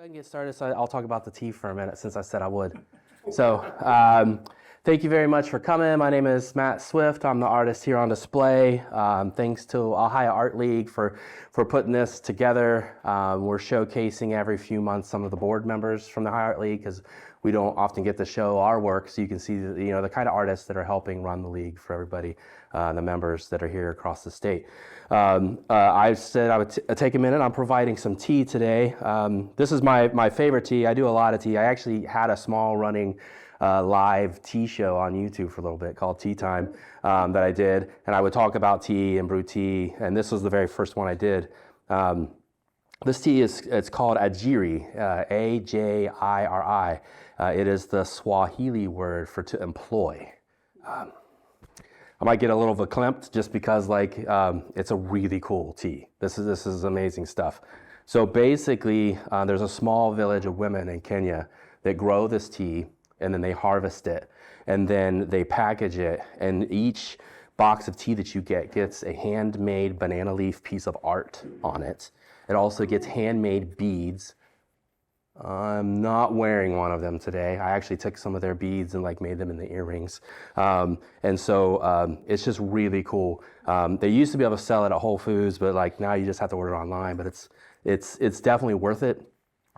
Go ahead and get started. So I'll talk about the tea for a minute since I said I would. So thank you very much for coming. My name is Matt Swift. I'm the artist here on display. Thanks to Ohio Art League for putting this together. We're showcasing every few months some of the board members from the Ohio Art League because we don't often get to show our work, so you can see the kind of artists that are helping run the league for everybody, the members that are here across the state. I said I would take a minute. I'm providing some tea today. This is my favorite tea. I do a lot of tea. I actually had a small running live tea show on YouTube for a little bit called Tea Time that I did, and I would talk about tea and brew tea, and this was the very first one I did. This tea it's called Ajiri, A-J-I-R-I. It is the Swahili word for to employ. I might get a little verklempt just because it's a really cool tea. This is amazing stuff. So basically, there's a small village of women in Kenya that grow this tea, and then they harvest it, and then they package it, and each box of tea that you get gets a handmade banana leaf piece of art on it. It also gets handmade beads. I'm not wearing one of them today. I actually took some of their beads and made them into earrings. And so it's just really cool. They used to be able to sell it at Whole Foods, but now you just have to order online, but it's definitely worth it.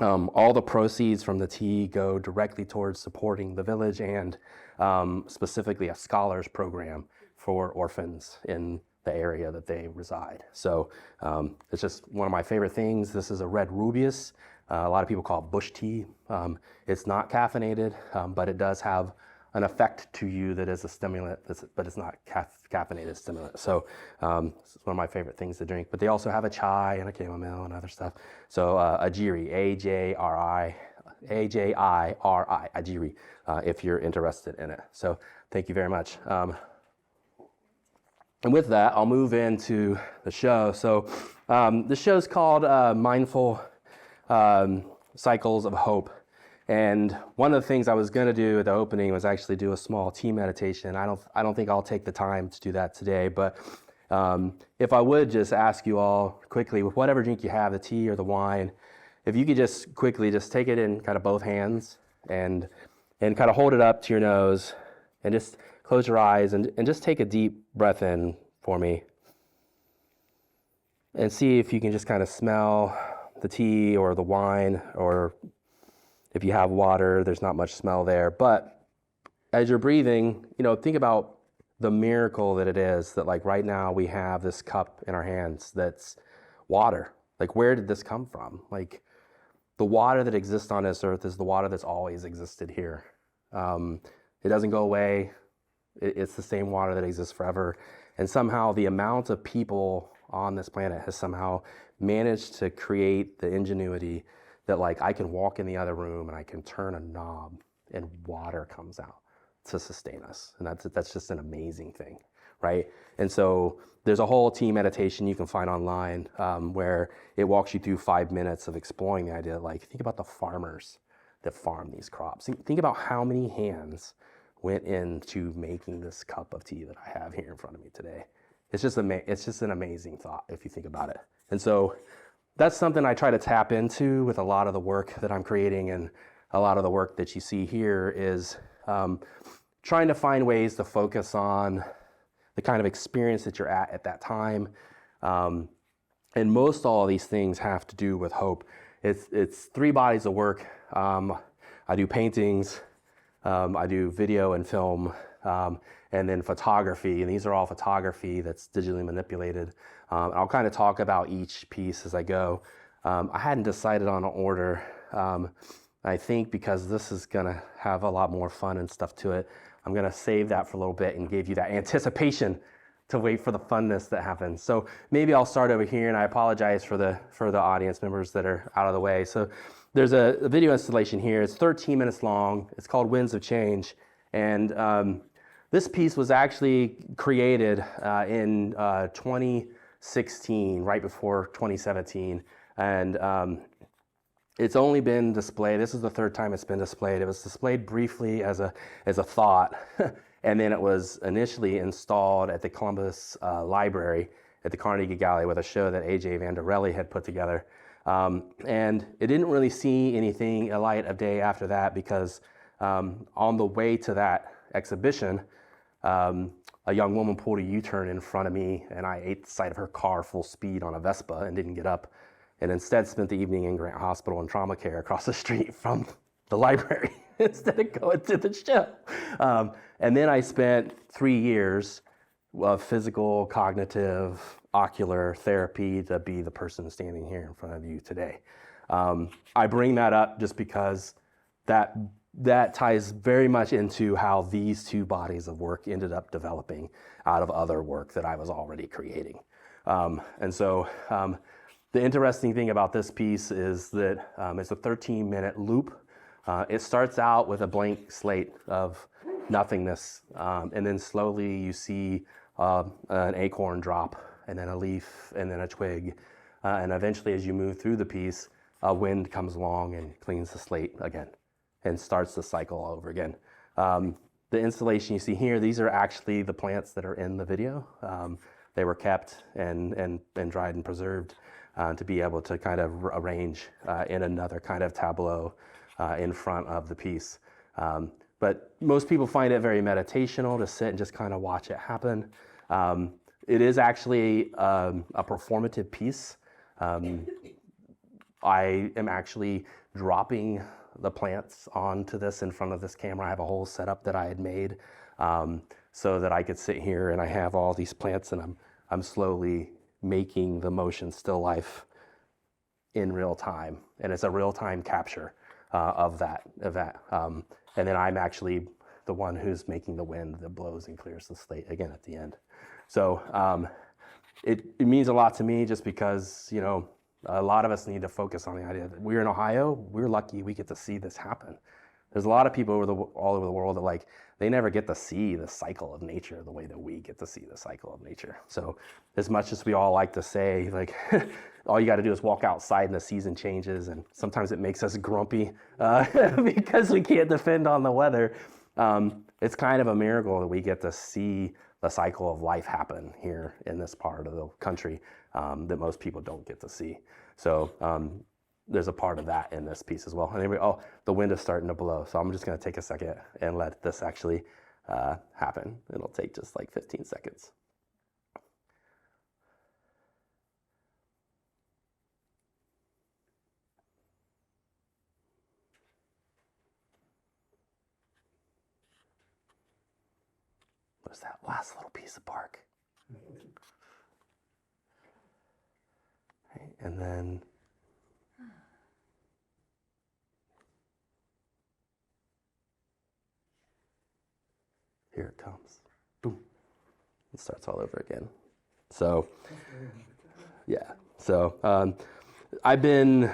All the proceeds from the tea go directly towards supporting the village and specifically a scholars program for orphans in the area that they reside. So it's just one of my favorite things. This is a red rubius. A lot of people call it bush tea. It's not caffeinated, but it does have an effect to you that is a stimulant, but it's not caffeinated stimulant. So it's one of my favorite things to drink. But they also have a chai and a chamomile and other stuff. So Ajiri, A-J-I-R-I, Ajiri, if you're interested in it. So thank you very much. And with that, I'll move into the show. So the show's called Mindful Cycles of Hope. And one of the things I was going to do at the opening was actually do a small tea meditation. I don't think I'll take the time to do that today, but if I would just ask you all quickly, with whatever drink you have, the tea or the wine, if you could just quickly just take it in kind of both hands and kind of hold it up to your nose and just close your eyes and just take a deep breath in for me. And see if you can just kind of smell the tea or the wine, or if you have water, there's not much smell there. But as you're breathing, think about the miracle that it is that right now we have this cup in our hands that's water. Where did this come from? The water that exists on this earth is the water that's always existed here. It doesn't go away. It's the same water that exists forever. And somehow the amount of people on this planet has somehow managed to create the ingenuity that I can walk in the other room and I can turn a knob and water comes out to sustain us. And that's just an amazing thing, right? And so there's a whole tea meditation you can find online where it walks you through 5 minutes of exploring the idea. Think about the farmers that farm these crops. Think about how many hands went into making this cup of tea that I have here in front of me today. It's just an amazing thought if you think about it. And so that's something I try to tap into with a lot of the work that I'm creating, and a lot of the work that you see here is trying to find ways to focus on the kind of experience that you're at that time. And most all of these things have to do with hope. It's 3 bodies of work. I do paintings, I do video and film, and then photography, and these are all photography that's digitally manipulated. I'll kind of talk about each piece as I go. I hadn't decided on an order. I think because this is gonna have a lot more fun and stuff to it, I'm gonna save that for a little bit and give you that anticipation to wait for the funness that happens. So maybe I'll start over here, and I apologize for the audience members that are out of the way. So there's a video installation here. It's 13 minutes long. It's called Winds of Change. And this piece was actually created in 2016, right before 2017. And it's only been displayed. This is the 3rd time it's been displayed. It was displayed briefly as a thought, and then it was initially installed at the Columbus Library at the Carnegie Gallery with a show that A.J. Vanderelli had put together. And it didn't really see a light of day after that because on the way to that exhibition, a young woman pulled a U-turn in front of me, and I ate the side of her car full speed on a Vespa and didn't get up, and instead spent the evening in Grant Hospital in trauma care across the street from the library instead of going to the show. And then I spent 3 years of physical, cognitive, ocular therapy to be the person standing here in front of you today. I bring that up just because that ties very much into how these two bodies of work ended up developing out of other work that I was already creating. And so the interesting thing about this piece is that it's a 13-minute loop. It starts out with a blank slate of nothingness, and then slowly you see an acorn drop, and then a leaf, and then a twig. And eventually, as you move through the piece, a wind comes along and cleans the slate again and starts the cycle all over again. The installation you see here, these are actually the plants that are in the video. They were kept and dried and preserved to be able to kind of arrange in another kind of tableau in front of the piece. But most people find it very meditational to sit and just kind of watch it happen. It is actually a performative piece. I am actually dropping the plants onto this in front of this camera. I have a whole setup that I had made so that I could sit here and I have all these plants and I'm slowly making the motion still life in real time. And it's a real time capture of that event. And then I'm actually the one who's making the wind that blows and clears the slate again at the end. So it means a lot to me just because, you know, a lot of us need to focus on the idea that we're in Ohio, we're lucky we get to see this happen. There's a lot of people all over the world that they never get to see the cycle of nature the way that we get to see the cycle of nature. So as much as we all like to say, all you got to do is walk outside and the season changes, and sometimes it makes us grumpy because we can't depend on the weather. It's kind of a miracle that we get to see the cycle of life happen here in this part of the country that most people don't get to see. So there's a part of that in this piece as well. And anyway, the wind is starting to blow. So I'm just going to take a second and let this actually happen. It'll take just like 15 seconds. There's that last little piece of bark. Right, and then here it comes. Boom. It starts all over again. So, yeah. So I've been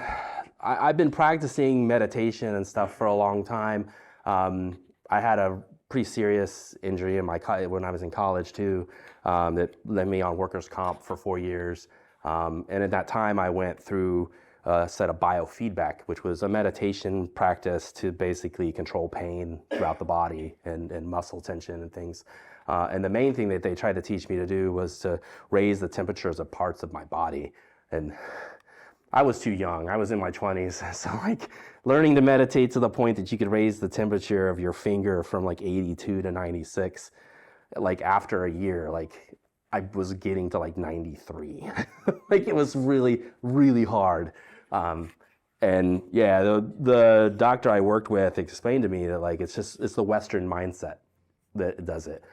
practicing meditation and stuff for a long time. I had a pretty serious injury when I was in college too, that led me on workers' comp for 4 years. And at that time, I went through a set of biofeedback, which was a meditation practice to basically control pain throughout the body and muscle tension and things. And the main thing that they tried to teach me to do was to raise the temperatures of parts of my body. And I was too young. I was in my 20s. So learning to meditate to the point that you could raise the temperature of your finger from 82 to 96, after a year, I was getting to 93. It was really, really hard. And yeah, the doctor I worked with explained to me that it's the Western mindset that does it.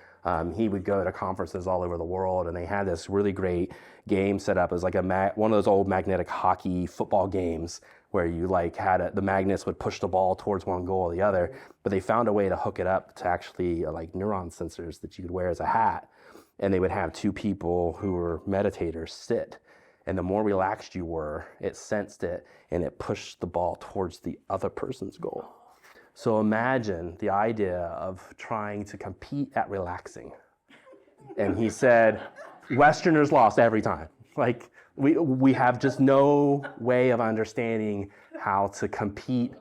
He would go to conferences all over the world, and they had this really great game set up as one of those old magnetic hockey football games where you the magnets would push the ball towards one goal or the other, but they found a way to hook it up to actually neuron sensors that you could wear as a hat. And they would have two people who were meditators sit. And the more relaxed you were, it sensed it and it pushed the ball towards the other person's goal. So imagine the idea of trying to compete at relaxing. And he said, Westerners lost every time. We have just no way of understanding how to compete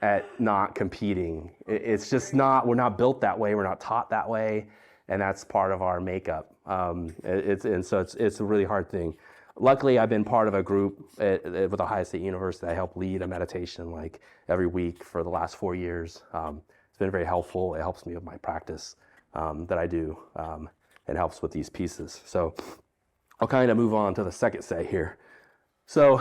at not competing. It's just we're not built that way. We're not taught that way. And that's part of our makeup. So it's a really hard thing. luckily, I've been part of a group with Ohio State University. I help lead a meditation like every week for the last 4 years. It's been very helpful. It helps me with my practice that I do, and helps with these pieces. So I'll kind of move on to the second set here. So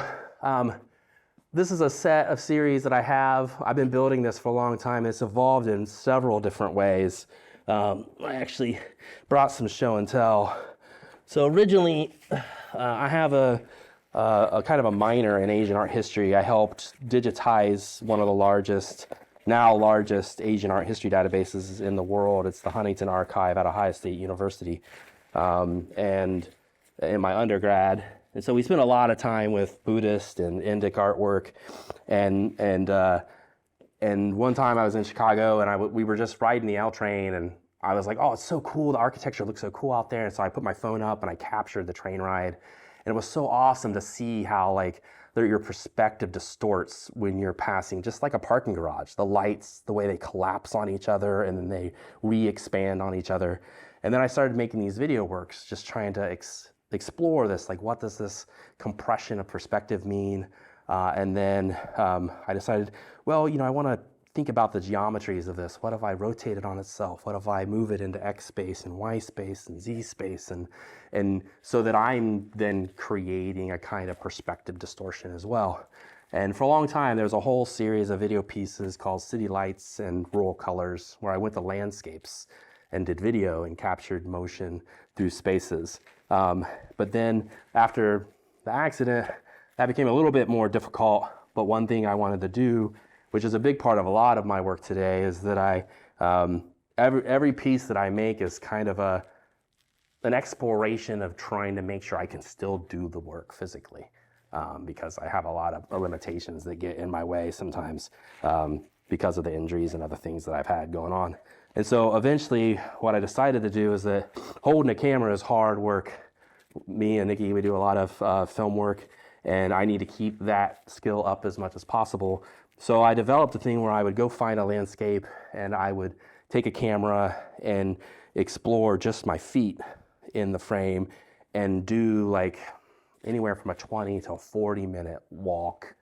this is a set of series that I have. I've been building this for a long time. It's evolved in several different ways. I actually brought some show and tell. So originally, I have a kind of a minor in Asian art history. I helped digitize one of the now largest Asian art history databases in the world. It's the Huntington Archive at Ohio State University, and in my undergrad. And so we spent a lot of time with Buddhist and Indic artwork, and one time I was in Chicago, and we were just riding the L train, and I was like, oh, it's so cool. The architecture looks so cool out there. And so I put my phone up and I captured the train ride. And it was so awesome to see how like your perspective distorts when you're passing, just like a parking garage. The lights, the way they collapse on each other and then they re-expand on each other. And then I started making these video works, just trying to explore this, like what does this compression of perspective mean? And then I decided, well, I want to think about the geometries of this. What if I rotate it on itself? What if I move it into X space and Y space and Z space? And so that I'm then creating a kind of perspective distortion as well. And for a long time, there was a whole series of video pieces called City Lights and Rural Colors, where I went to landscapes and did video and captured motion through spaces. But then after the accident, that became a little bit more difficult. But one thing I wanted to do, which is a big part of a lot of my work today, is that every piece that I make is kind of an exploration of trying to make sure I can still do the work physically, because I have a lot of limitations that get in my way sometimes because of the injuries and other things that I've had going on. And so eventually what I decided to do is that holding a camera is hard work. Me and Nikki, we do a lot of film work, and I need to keep that skill up as much as possible. So I developed a thing where I would go find a landscape and I would take a camera and explore just my feet in the frame and do like anywhere from a 20 to a 40-minute walk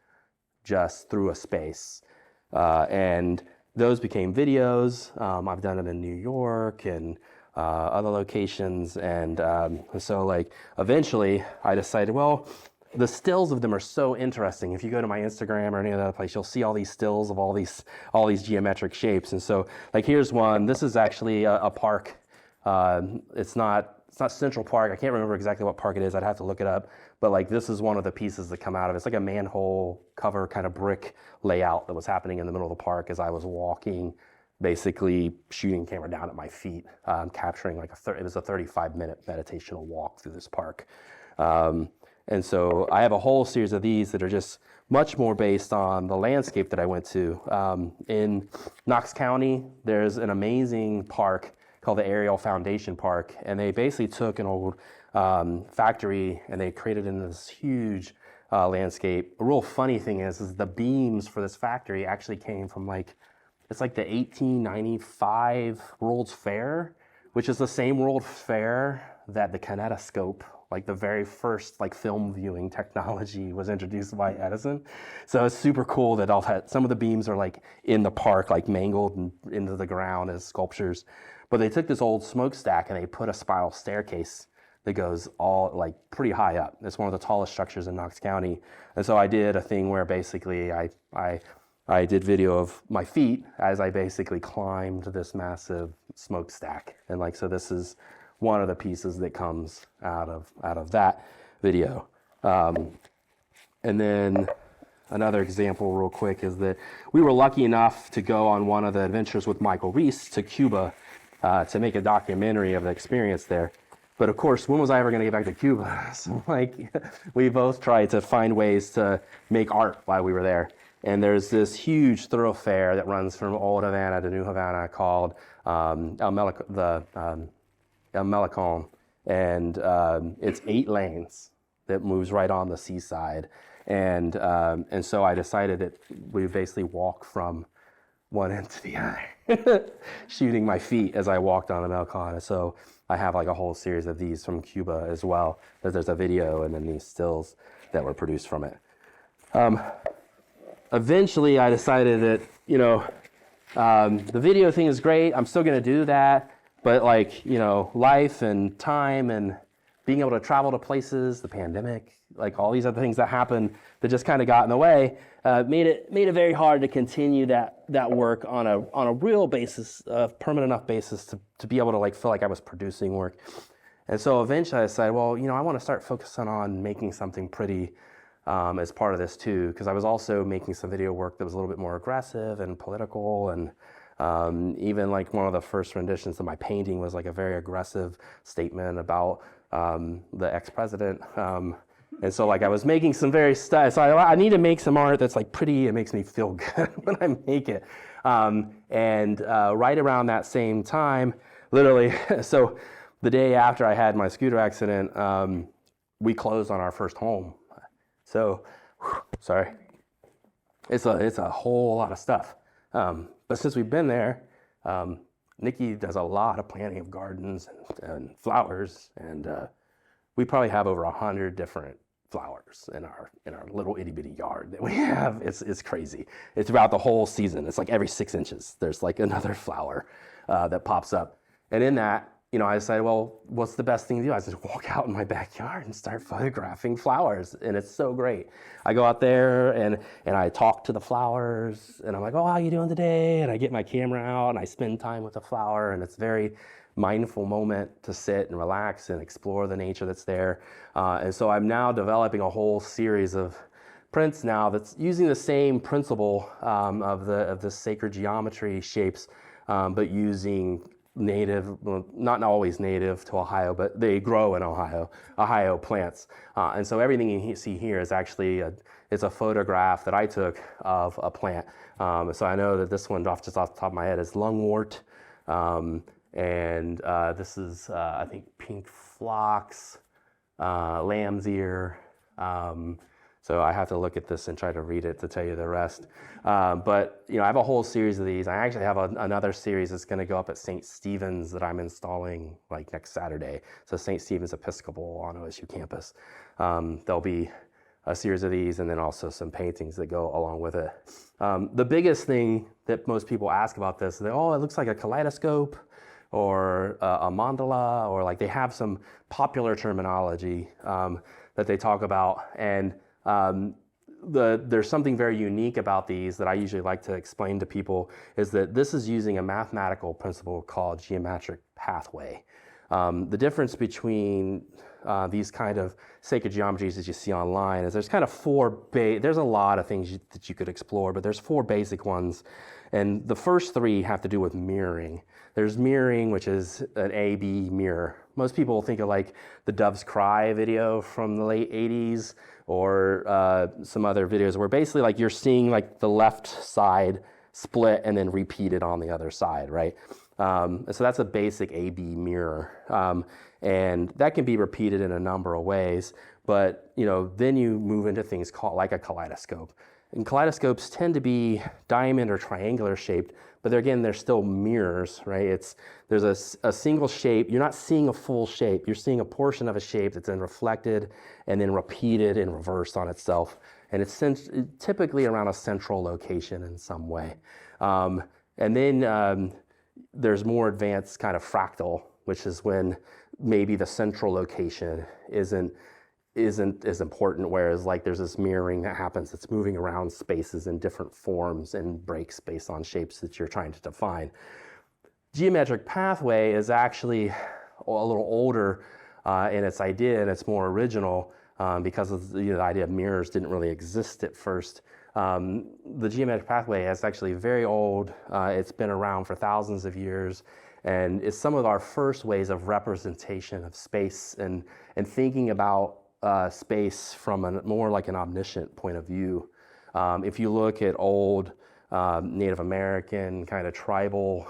just through a space. And those became videos. I've done it in New York and other locations. And so like eventually I decided, well, the stills of them are so interesting. If you go to my Instagram or any other place, you'll see all these stills of all these geometric shapes. And so, like, here's one. This is actually a park. It's not Central Park. I can't remember exactly what park it is. I'd have to look it up. But like, this is one of the pieces that come out of it. It's like a manhole cover kind of brick layout that was happening in the middle of the park as I was walking, basically shooting camera down at my feet, capturing like it was a 35-minute meditational walk through this park. And so I have a whole series of these that are just much more based on the landscape that I went to. In Knox County, there's an amazing park called the Ariel Foundation Park. And they basically took an old factory and they created in this huge landscape. A real funny thing is the beams for this factory actually came from it's like the 1895 World's Fair, which is the same World Fair that the kinetoscope, like the very first film viewing technology, was introduced by Edison. So it's super cool that some of the beams are in the park, mangled and into the ground as sculptures. But they took this old smokestack and they put a spiral staircase that goes all pretty high up. It's one of the tallest structures in Knox County. And so I did a thing where basically I did video of my feet as I basically climbed this massive smokestack. And so this is one of the pieces that comes out of that video. And then another example real quick is that we were lucky enough to go on one of the adventures with Michael Reese to Cuba to make a documentary of the experience there. But of course, when was I ever going to get back to Cuba? So we both tried to find ways to make art while we were there. And there's this huge thoroughfare that runs from Old Havana to New Havana called El Malecon, and it's 8 lanes that moves right on the seaside. And so I decided that we basically walk from one end to the other, shooting my feet as I walked on the Malecon. So I have like a whole series of these from Cuba as well. There's a video and then these stills that were produced from it. Eventually I decided that, the video thing is great. I'm still gonna do that, but like, life and time and being able to travel to places, the pandemic, like all these other things that happened that just kind of got in the way, made it very hard to continue that work on a real basis, a permanent enough basis to be able to like feel like I was producing work. And so eventually I decided, well, I want to start focusing on making something pretty as part of this too, because I was also making some video work that was a little bit more aggressive and political, and even like one of the first renditions of my painting was like a very aggressive statement about the ex-president. And so like I was making some very so I need to make some art that's like pretty, it makes me feel good when I make it. And right around that same time, literally, so the day after I had my scooter accident, we closed on our first home. So, sorry, it's a whole lot of stuff. But since we've been there, Nikki does a lot of planting of gardens and flowers, and we probably have over 100 different flowers in our little itty bitty yard that we have. It's crazy. It's throughout the whole season. It's like every 6 inches, there's like another flower that pops up. And in that, I decided, well, what's the best thing to do? I said, walk out in my backyard and start photographing flowers. And it's so great. I go out there and I talk to the flowers, and I'm like, oh, how you doing today? And I get my camera out and I spend time with the flower, and it's very mindful moment to sit and relax and explore the nature that's there. And so I'm now developing a whole series of prints now that's using the same principle of the sacred geometry shapes, but using native, well, not always native to Ohio, but they grow in Ohio plants. And so everything you see here is actually it's a photograph that I took of a plant. So I know that this one off the top of my head is lungwort. And this is, I think, pink phlox, lamb's ear. So I have to look at this and try to read it to tell you the rest. But I have a whole series of these. I actually have another series that's going to go up at St. Stephen's that I'm installing like next Saturday. So St. Stephen's Episcopal on OSU campus. There'll be a series of these, and then also some paintings that go along with it. The biggest thing that most people ask about this is that, oh, it looks like a kaleidoscope or a mandala, or like they have some popular terminology that they talk about. And there's something very unique about these that I usually like to explain to people, is that this is using a mathematical principle called geometric pathway. The difference between these kind of sacred geometries that you see online is there's kind of there's a lot of things that you could explore, but there's 4 basic ones. And the first 3 have to do with mirroring. There's mirroring, which is an A-B mirror. Most people think of like the Doves Cry video from the late 80s, or some other videos where basically like you're seeing like the left side split and then repeated on the other side, right? So that's a basic A-B mirror. And that can be repeated in a number of ways, but then you move into things called like a kaleidoscope. And kaleidoscopes tend to be diamond or triangular shaped, but they're still mirrors, right? There's a single shape. You're not seeing a full shape. You're seeing a portion of a shape that's then reflected and then repeated and reversed on itself. And it's typically around a central location in some way. And then there's more advanced kind of fractal, which is when maybe the central location isn't as important, whereas like there's this mirroring that happens that's moving around spaces in different forms and breaks based on shapes that you're trying to define. Geometric pathway is actually a little older in its idea, and it's more original because of the idea of mirrors didn't really exist at first. The geometric pathway is actually very old. It's been around for thousands of years, and it's some of our first ways of representation of space and thinking about space from more like an omniscient point of view. If you look at old Native American kind of tribal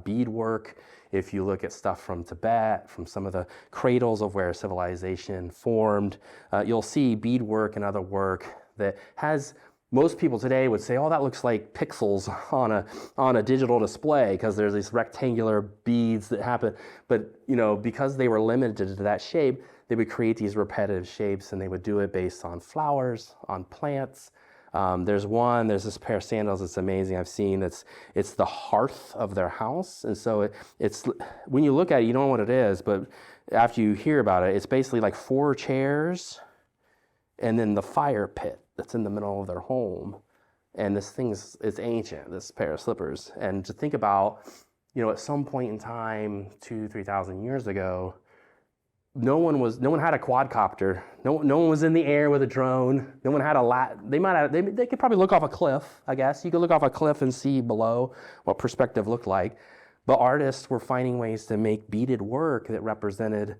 beadwork, if you look at stuff from Tibet, from some of the cradles of where civilization formed, you'll see beadwork and other work that has most people today would say, oh, that looks like pixels on a digital display because there's these rectangular beads that happen. But, you know, because they were limited to that shape, they would create these repetitive shapes, and they would do it based on flowers, on plants. There's this pair of sandals that's amazing I've seen. It's the hearth of their house. And so it's when you look at it, you don't know what it is, but after you hear about it, it's basically like 4 chairs and then the fire pit that's in the middle of their home. And this thing is ancient, this pair of slippers. And to think about, you know, at some point in time, 2,000-3,000 years ago, no one had a quadcopter. No one was in the air with a drone. No one had they could probably look off a cliff, I guess. You could look off a cliff and see below what perspective looked like. But artists were finding ways to make beaded work that represented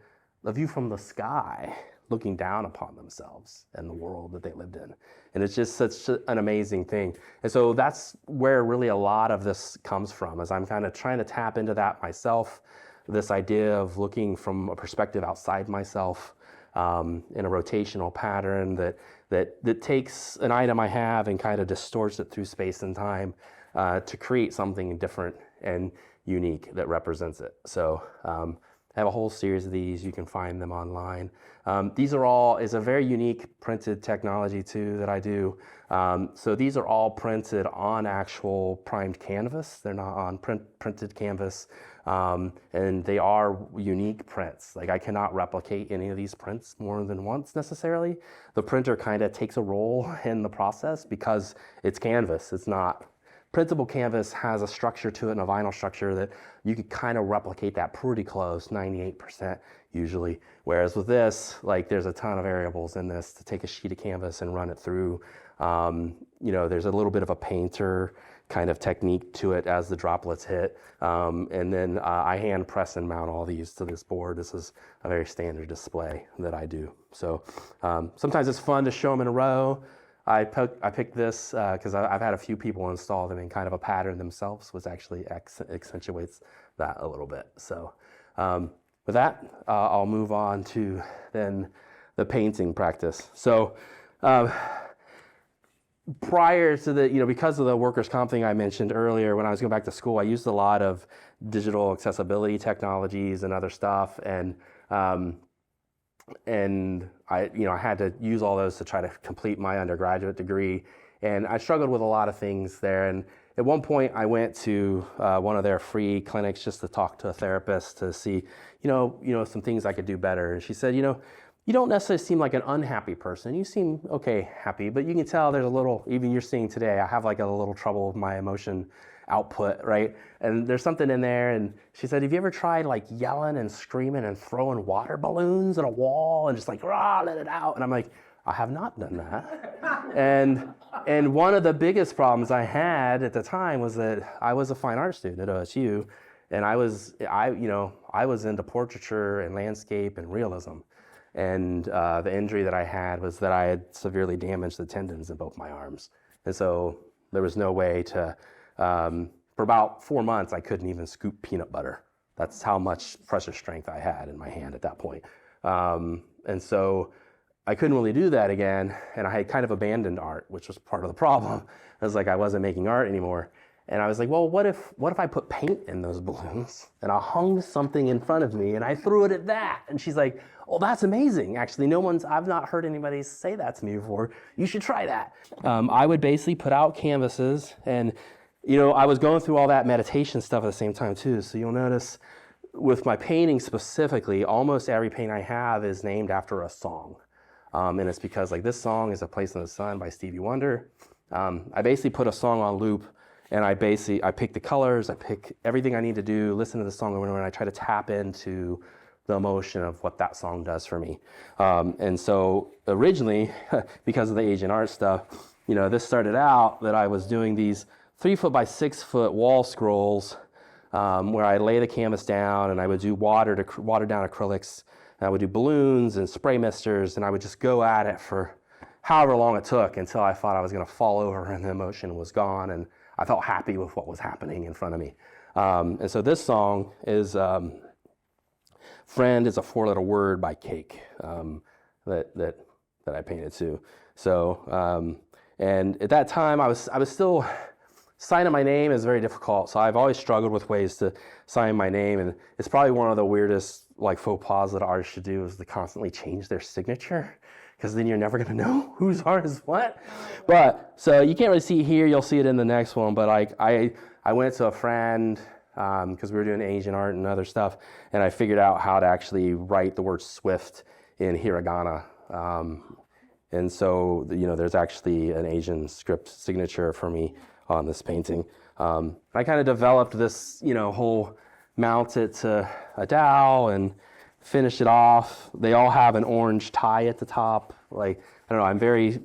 a view from the sky, looking down upon themselves and the world that they lived in. And it's just such an amazing thing. And so that's where really a lot of this comes from, as I'm kind of trying to tap into that myself, this idea of looking from a perspective outside myself in a rotational pattern that takes an item I have and kind of distorts it through space and time to create something different and unique that represents it. So I have a whole series of these. You can find them online. These are all, is a very unique printed technology too that I do. So these are all printed on actual primed canvas. They're not on printed canvas. And they are unique prints. Like I cannot replicate any of these prints more than once necessarily. The printer kind of takes a role in the process because it's canvas. It's not. Printable canvas has a structure to it and a vinyl structure that you can kind of replicate that pretty close, 98% usually. Whereas with this, like there's a ton of variables in this to take a sheet of canvas and run it through. You know, there's a little bit of a painter kind of technique to it as the droplets hit. And then I hand press and mount all these to this board. This is a very standard display that I do. So sometimes it's fun to show them in a row. I picked this because I've had a few people install them in kind of a pattern themselves, which actually accentuates that a little bit. So with that, I'll move on to then the painting practice. So prior to the, you know, because of the workers' comp thing I mentioned earlier, when I was going back to school, I used a lot of digital accessibility technologies and other stuff. And I had to use all those to try to complete my undergraduate degree. And I struggled with a lot of things there. And at one point I went to one of their free clinics just to talk to a therapist to see, you know, some things I could do better. And she said, you know, you don't necessarily seem like an unhappy person. You seem okay, happy, but you can tell there's a little, even you're seeing today, I have like a little trouble with my emotion output, right? And there's something in there. And she said, have you ever tried like yelling and screaming and throwing water balloons at a wall and just like, rah, let it out? And I'm like, I have not done that. and one of the biggest problems I had at the time was that I was a fine art student at OSU, and I was into portraiture and landscape and realism. And the injury that I had was that I had severely damaged the tendons in both my arms. And so there was no way to, for about 4 months, I couldn't even scoop peanut butter. That's how much pressure strength I had in my hand at that point. And so I couldn't really do that again. And I had kind of abandoned art, which was part of the problem. I was like, I wasn't making art anymore. And I was like, well, what if I put paint in those balloons and I hung something in front of me and I threw it at that? And she's like, oh, that's amazing. Actually, I've not heard anybody say that to me before. You should try that. I would basically put out canvases, and, you know, I was going through all that meditation stuff at the same time too. So you'll notice with my painting specifically, almost every paint I have is named after a song. And it's because like this song is A Place in the Sun by Stevie Wonder. I basically put a song on loop, and I pick the colors, I pick everything I need to do, listen to the song over and over, and I try to tap into the emotion of what that song does for me. And so originally, because of the Asian art stuff, you know, this started out that I was doing these 3 foot by 6 foot wall scrolls where I lay the canvas down and I would do watered down acrylics, and I would do balloons and spray misters, and I would just go at it for however long it took until I thought I was gonna fall over and the emotion was gone, and I felt happy with what was happening in front of me. And so this song is, Friend is a 4-letter word by Cake that I painted too. So And at that time, I was still, signing my name is very difficult. So I've always struggled with ways to sign my name. And it's probably one of the weirdest like faux pas that artists should do is to constantly change their signature, because then you're never going to know whose art is what. But so you can't really see it here. You'll see it in the next one. But like I went to a friend because we were doing Asian art and other stuff, and I figured out how to actually write the word Swift in hiragana. And so, there's actually an Asian script signature for me on this painting. I kind of developed this, whole mount it to a dowel and finish it off. They all have an orange tie at the top. Like, I don't know, I'm very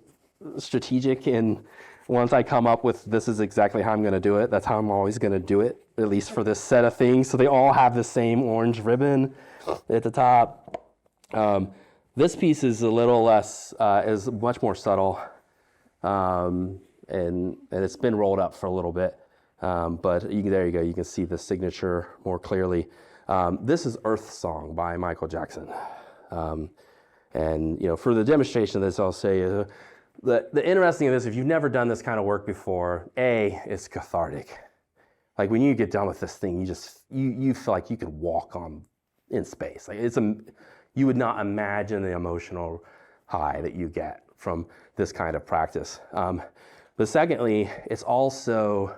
strategic in once I come up with this is exactly how I'm going to do it, that's how I'm always going to do it, at least for this set of things. So they all have the same orange ribbon at the top. This piece is a little less, is much more subtle, and it's been rolled up for a little bit. But there you go, you can see the signature more clearly. This is Earth Song by Michael Jackson. And for the demonstration of this, I'll say the interesting of this, if you've never done this kind of work before, it's cathartic. Like when you get done with this thing, you feel like you could walk in space. Like you would not imagine the emotional high that you get from this kind of practice. But secondly, it's also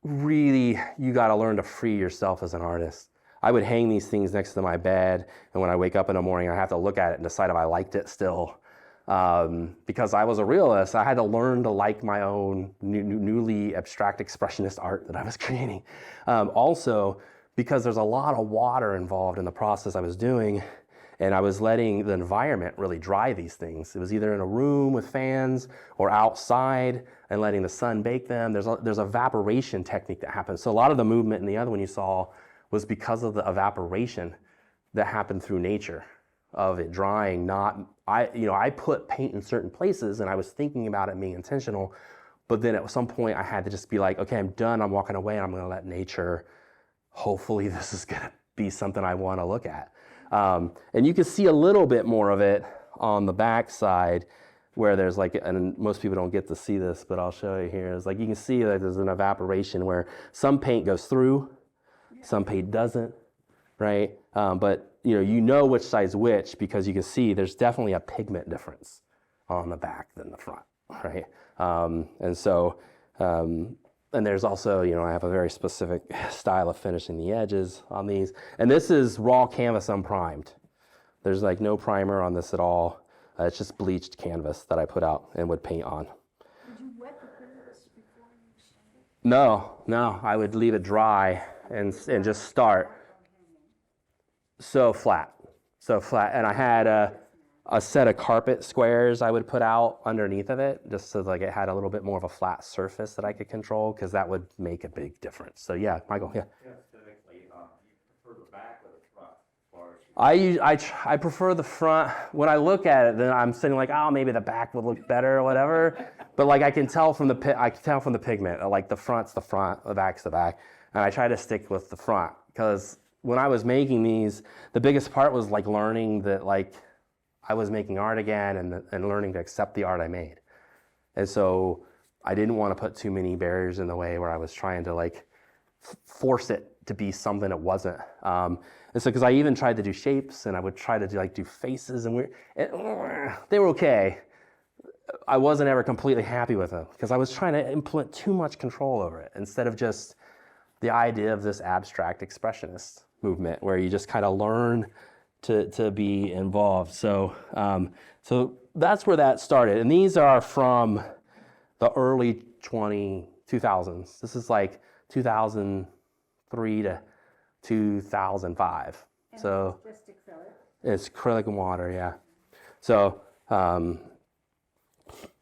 really, you got to learn to free yourself as an artist. I would hang these things next to my bed, and when I wake up in the morning, I have to look at it and decide if I liked it still. Because I was a realist, I had to learn to like my own newly abstract expressionist art that I was creating. Also, because there's a lot of water involved in the process I was doing, and I was letting the environment really dry these things. It was either in a room with fans or outside and letting the sun bake them. There's evaporation technique that happens. So a lot of the movement in the other one you saw was because of the evaporation that happened through nature of it drying. I put paint in certain places and I was thinking about it being intentional, but then at some point I had to just be like, okay, I'm done, I'm walking away, and I'm gonna let nature, hopefully this is gonna be something I wanna look at. And you can see a little bit more of it on the back side where there's and most people don't get to see this, but I'll show you here. It's like you can see that there's an evaporation where some paint goes through, some paint doesn't, right? But you know which side's which because you can see there's definitely a pigment difference on the back than the front, right? And there's also, I have a very specific style of finishing the edges on these. And this is raw canvas unprimed. There's no primer on this at all. It's just bleached canvas that I put out and would paint on. Did you wet the canvas before you sand it? No, I would leave it dry and just start. So flat. And I had a set of carpet squares I would put out underneath of it, just so it had a little bit more of a flat surface that I could control, because that would make a big difference. So yeah, Michael, yeah. Aesthetically, you prefer the back or the front? I prefer the front. When I look at it, then I'm sitting maybe the back would look better or whatever. But I can tell from the pigment, the front's the front, the back's the back, and I try to stick with the front because when I was making these, the biggest part was learning that I was making art again and learning to accept the art I made. And so I didn't want to put too many barriers in the way where I was trying to force it to be something it wasn't. And so, because I even tried to do shapes and I would try to do faces and they were okay. I wasn't ever completely happy with them because I was trying to implement too much control over it instead of just the idea of this abstract expressionist movement where you just kind of learn to be involved. So that's where that started. And these are from the early 2000s. This is 2003 to 2005. And so it's just acrylic? It's acrylic and water, yeah. So,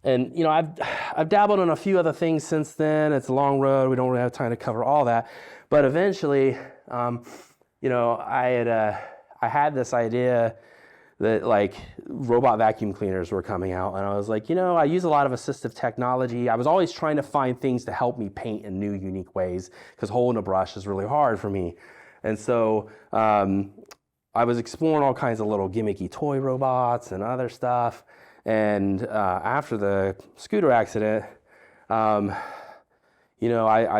I've dabbled in a few other things since then. It's a long road. We don't really have time to cover all that. But eventually, I had this idea that robot vacuum cleaners were coming out, and I was I use a lot of assistive technology. I was always trying to find things to help me paint in new, unique ways because holding a brush is really hard for me. And so I was exploring all kinds of little gimmicky toy robots and other stuff. And after the scooter accident, I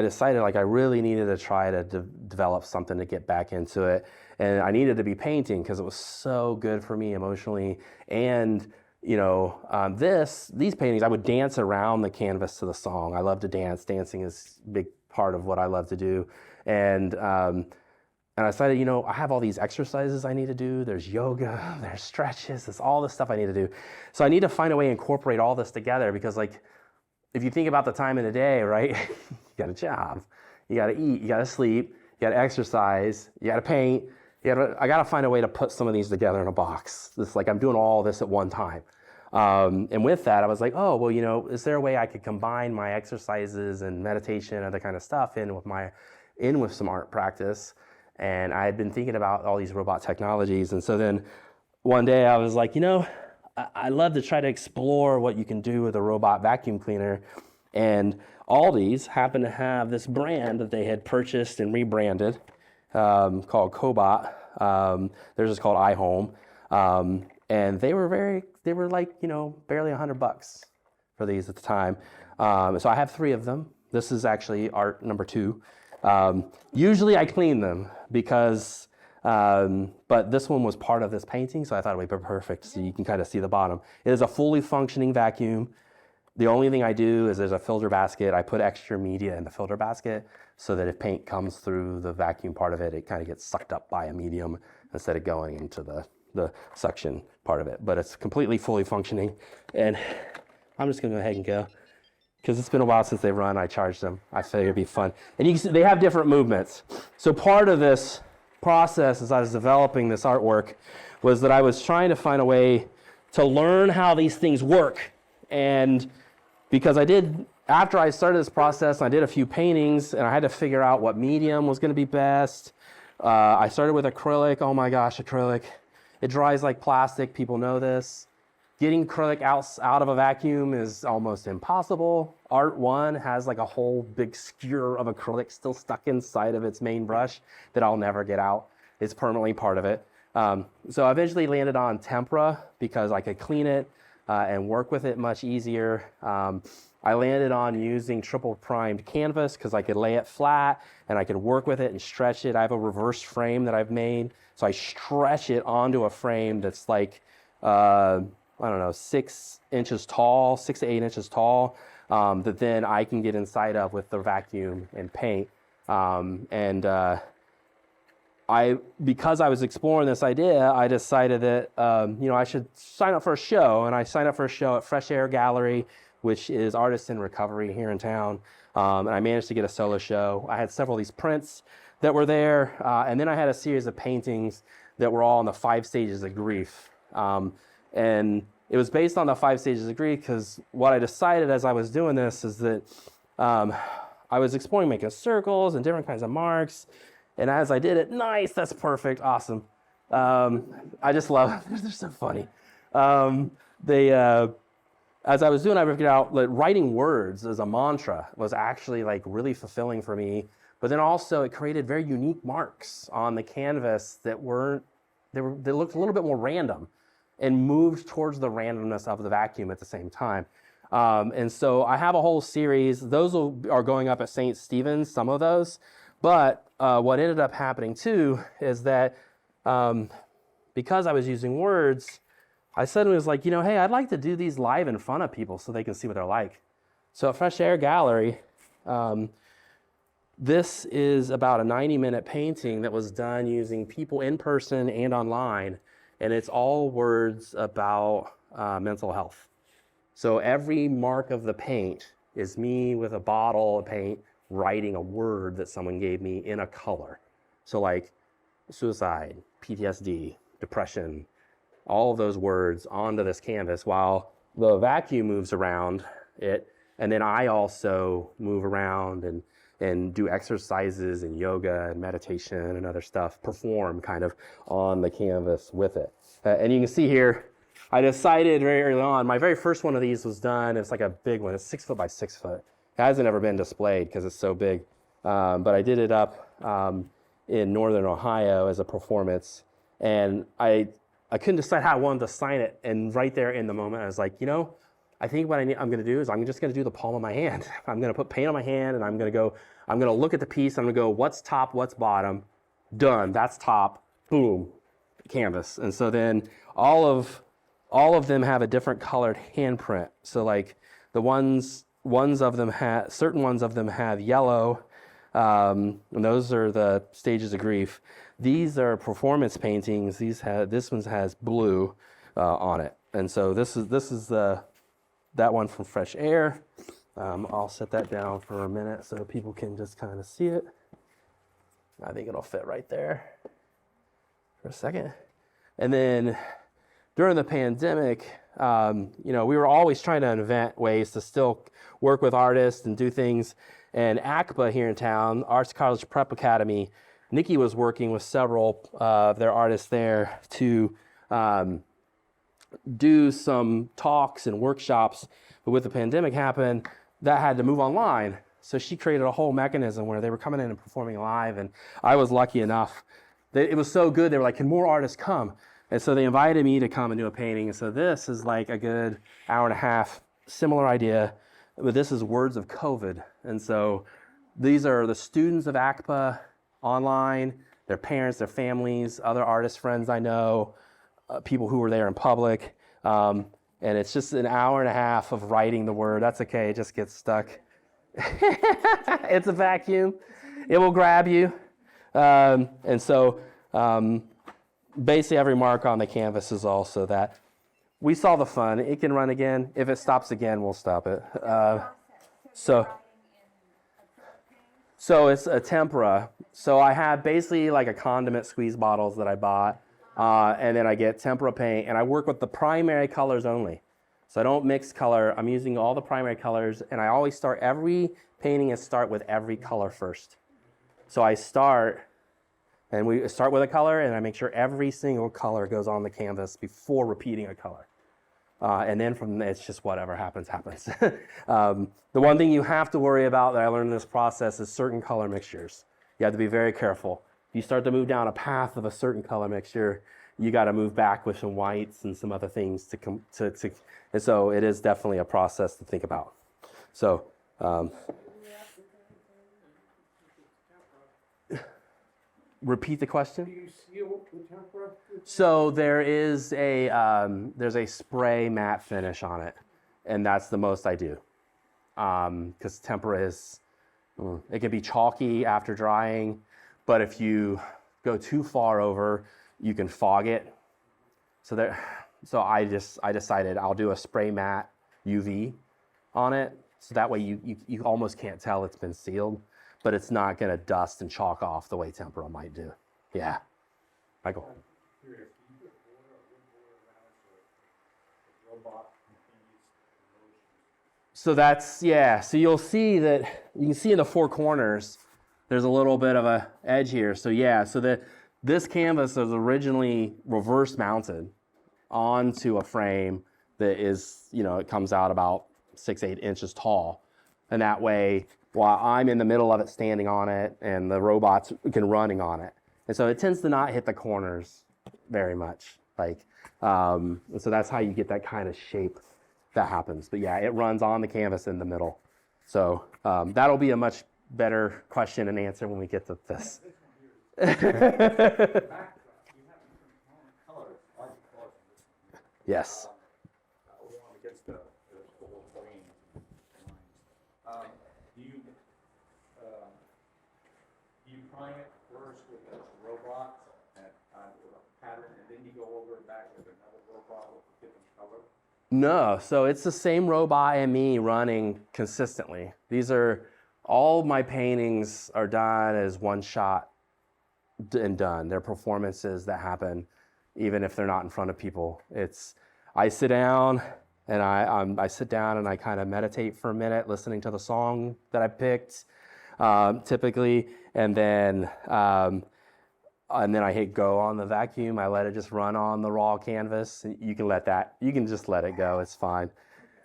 decided like I really needed to try to develop something to get back into it. And I needed to be painting because it was so good for me emotionally. And, these paintings, I would dance around the canvas to the song. I love to dance. Dancing is a big part of what I love to do. And I decided, I have all these exercises I need to do. There's yoga, there's stretches, there's all this stuff I need to do. So I need to find a way to incorporate all this together because if you think about the time in the day, right? You got a job, you got to eat, you got to sleep, you got to exercise, you got to paint. I got to find a way to put some of these together in a box. It's like I'm doing all this at one time. And with that, I was like, oh, well, is there a way I could combine my exercises and meditation and other kind of stuff in with some art practice? And I had been thinking about all these robot technologies. And so then one day I was like, I love to try to explore what you can do with a robot vacuum cleaner. And Aldi's happened to have this brand that they had purchased and rebranded called Cobot. Theirs is called iHome. And they were like, barely $100 for these at the time. So I have 3 of them. This is actually art number 2. Usually I clean them because, but this one was part of this painting, so I thought it would be perfect so you can kind of see the bottom. It is a fully functioning vacuum. The only thing I do is there's a filter basket. I put extra media in the filter basket so that if paint comes through the vacuum part of it, it kind of gets sucked up by a medium instead of going into the suction part of it. But it's completely fully functioning. And I'm just gonna go ahead and go because it's been a while since they've run. I charged them. I figured it'd be fun. And you can see they have different movements. So part of this process as I was developing this artwork was that I was trying to find a way to learn how these things work. And because after I started this process, I did a few paintings and I had to figure out what medium was gonna be best. I started with acrylic. Oh my gosh, acrylic. It dries like plastic, people know this. Getting acrylic out of a vacuum is almost impossible. Art 1 has like a whole big skewer of acrylic still stuck inside of its main brush that I'll never get out. It's permanently part of it. So I eventually landed on tempera because I could clean it and work with it much easier. I landed on using triple primed canvas because I could lay it flat and I could work with it and stretch it. I have a reverse frame that I've made. So I stretch it onto a frame that's like, 6 inches tall, 6 to 8 inches tall, that then I can get inside of with the vacuum and paint. Because I was exploring this idea, I decided that, I should sign up for a show. And I signed up for a show at Fresh Air Gallery, which is Artists in Recovery here in town. And I managed to get a solo show. I had several of these prints that were there. And then I had a series of paintings that were all in the 5 stages of grief. And it was based on the 5 stages of grief because what I decided as I was doing this is that I was exploring making circles and different kinds of marks. And as I did it, nice, that's perfect, awesome. I just love them. They're so funny. As I was doing, I figured out that writing words as a mantra was actually like really fulfilling for me. But then also it created very unique marks on the canvas that they looked a little bit more random and moved towards the randomness of the vacuum at the same time. And so I have a whole series. Those are going up at St. Stephen's, some of those. But what ended up happening too is that because I was using words, I suddenly was like, hey, I'd like to do these live in front of people so they can see what they're like. So at Fresh Air Gallery, this is about a 90-minute painting that was done using people in person and online. And it's all words about mental health. So every mark of the paint is me with a bottle of paint writing a word that someone gave me in a color. So like suicide, PTSD, depression, all of those words onto this canvas while the vacuum moves around it. And then I also move around and do exercises and yoga and meditation and other stuff, perform kind of on the canvas with it. And you can see here, I decided very early on, my very first one of these was done. It's like a big one. It's 6 foot by 6 foot. It hasn't ever been displayed because it's so big. But I did it up in Northern Ohio as a performance. And I I couldn't decide how I wanted to sign it. And right there in the moment, I was like, I think what I'm going to do is I'm just going to do the palm of my hand. I'm going to put paint on my hand, and I'm going to look at the piece. I'm going to go, what's top, what's bottom? Done. That's top. Boom. Canvas. And so then all of them have a different colored handprint. So like certain ones of them have yellow, and those are the stages of grief. These are performance paintings. This one has blue on it. And so this is that one from Fresh Air. I'll set that down for a minute so people can just kind of see it. I think it'll fit right there for a second. And then during the pandemic, we were always trying to invent ways to still work with artists and do things. And ACPA here in town, Arts College Prep Academy, Nikki was working with several of their artists there to do some talks and workshops. But with the pandemic happened, that had to move online. So she created a whole mechanism where they were coming in and performing live. And I was lucky enough that it was so good. They were like, can more artists come? And so they invited me to come and do a painting. And so this is like a good hour and a half, similar idea, but this is Words of COVID. And so these are the students of ACPA online, their parents, their families, other artist friends I know, people who were there in public. And it's just an hour and a half of writing the word. That's okay, it just gets stuck. It's a vacuum. It will grab you. And so basically every mark on the canvas is also that. We saw the fun. It can run again. If it stops again, we'll stop it. So it's a tempera. So I have basically like a condiment squeeze bottles that I bought. And then I get tempera paint, and I work with the primary colors only. So I don't mix color. I'm using all the primary colors, and I always start every painting with every color first. So I start, and we start with a color, and I make sure every single color goes on the canvas before repeating a color. And then from there, it's just whatever happens, happens. The one thing you have to worry about that I learned in this process is certain color mixtures. You have to be very careful. If you start to move down a path of a certain color mixture, you got to move back with some whites and some other things and so it is definitely a process to think about. So, repeat the question. Do you seal the tempera? So there's a spray matte finish on it, and that's the most I do, because tempera it can be chalky after drying, but if you go too far over, you can fog it. So I decided I'll do a spray matte UV on it, so that way you almost can't tell it's been sealed, but it's not going to dust and chalk off the way tempera might do. Yeah, Michael. So so you'll see that, you can see in the four corners, there's a little bit of a edge here. So this canvas was originally reverse mounted onto a frame that is, it comes out about 6-8 inches tall. And that way, while I'm in the middle of it standing on it, and the robots can running on it. And so it tends to not hit the corners very much. And so that's how you get that kind of shape that happens. But yeah, it runs on the canvas in the middle. So that'll be a much better question and answer when we get to this. Yes. Against the whole green lines. Do you prime it first with a robot and a pattern, and then you go over it back with another robot with a different color? No, so it's the same robot and me running consistently. All my paintings are done as one shot and done. They're performances that happen even if they're not in front of people. I sit down and I sit down and I kind of meditate for a minute, listening to the song that I picked, typically, and then I hit go on the vacuum. I let it just run on the raw canvas. You can just let it go. It's fine.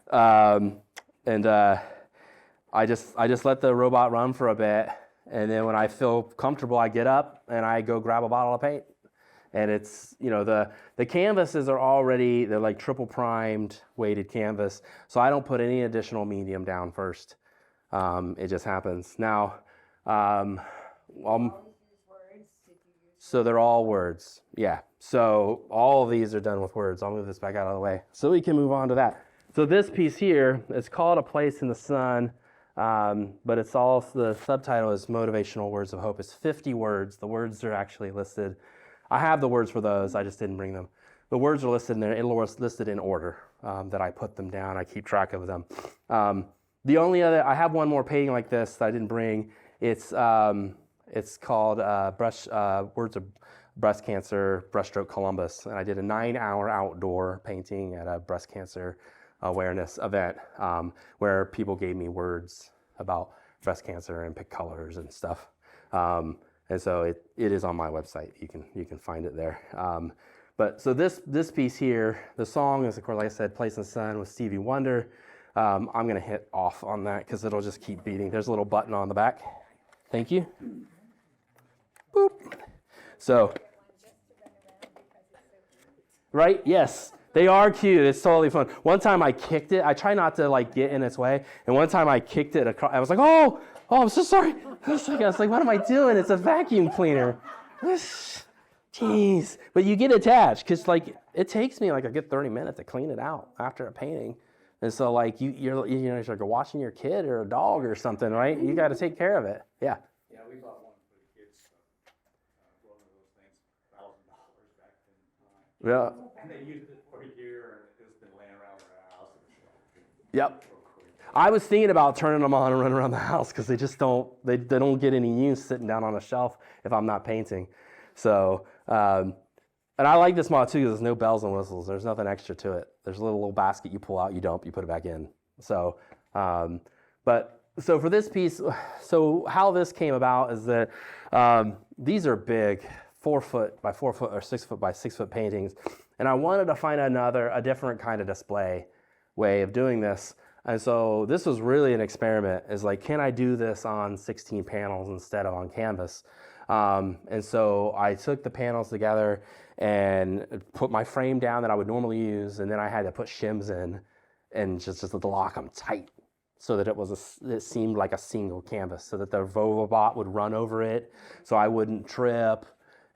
I just let the robot run for a bit, and then when I feel comfortable, I get up and I go grab a bottle of paint, And it's, the canvases are already, they're like triple primed weighted canvas. So I don't put any additional medium down first. It just happens. Now, so they're all words. Yeah. So all of these are done with words. I'll move this back out of the way so we can move on to that. So this piece here, it's called A Place in the Sun, but it's also, the subtitle is Motivational Words of Hope. It's 50 words. The words are actually listed. I have the words for those. I just didn't bring them. The words are listed in there. It's listed in order that I put them down. I keep track of them. The only other, I have one more painting like this that I didn't bring. It's called Words of Breast Cancer, Breaststroke Columbus. And I did a 9-hour outdoor painting at a breast cancer awareness event where people gave me words about breast cancer and pick colors and stuff. And so it is on my website. You can find it there. But so this piece here, the song is, of course, like I said, Place in the Sun with Stevie Wonder. I'm going to hit off on that because it'll just keep beating. There's a little button on the back. Thank you. Boop. So, right? Yes. They are cute. It's totally fun. One time I kicked it. I try not to like get in its way. And one time I kicked it across. I was like, oh, I'm so sorry. I was like, what am I doing? It's a vacuum cleaner. Jeez. But you get attached because like it takes me like a good 30 minutes to clean it out after a painting. And so like you're like watching your kid or a dog or something, right? You got to take care of it. Yeah. Yeah, we bought one for the kids. One of those things, $1,000 back in time. Yeah. And they used it for a year, and it's been laying around our house. Yep. I was thinking about turning them on and running around the house because they just don't get any use sitting down on a shelf if I'm not painting. So, and I like this model too because there's no bells and whistles. There's nothing extra to it. There's a little basket you pull out, you dump, you put it back in. So, so for this piece, so how this came about is that these are big 4 foot by 4 foot or 6 foot by 6 foot paintings. And I wanted to find a different kind of display way of doing this. And so this was really an experiment, is like, can I do this on 16 panels instead of on canvas? And so I took the panels together and put my frame down that I would normally use, and then I had to put shims in and just to lock them tight so that it seemed like a single canvas, so that the Vovobot would run over it so I wouldn't trip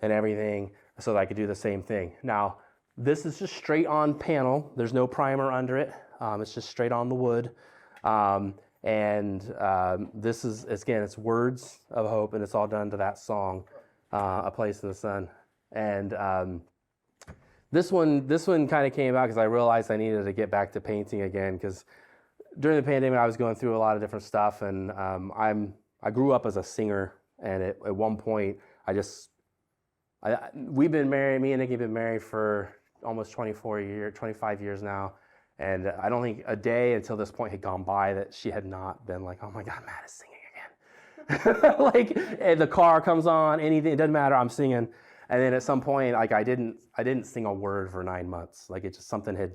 and everything, so that I could do the same thing. Now, this is just straight on panel. There's no primer under it. It's just straight on the wood. This is, again, it's Words of Hope, and it's all done to that song, A Place in the Sun. And this one kind of came about because I realized I needed to get back to painting again, because during the pandemic I was going through a lot of different stuff, and I grew up as a singer, and at one point we've been married, me and Nikki have been married for almost 25 years now. And I don't think a day until this point had gone by that she had not been like, oh my God, Matt is singing again. Like, and the car comes on, anything, it doesn't matter, I'm singing. And then at some point, like I didn't sing a word for 9 months. Like it just, something had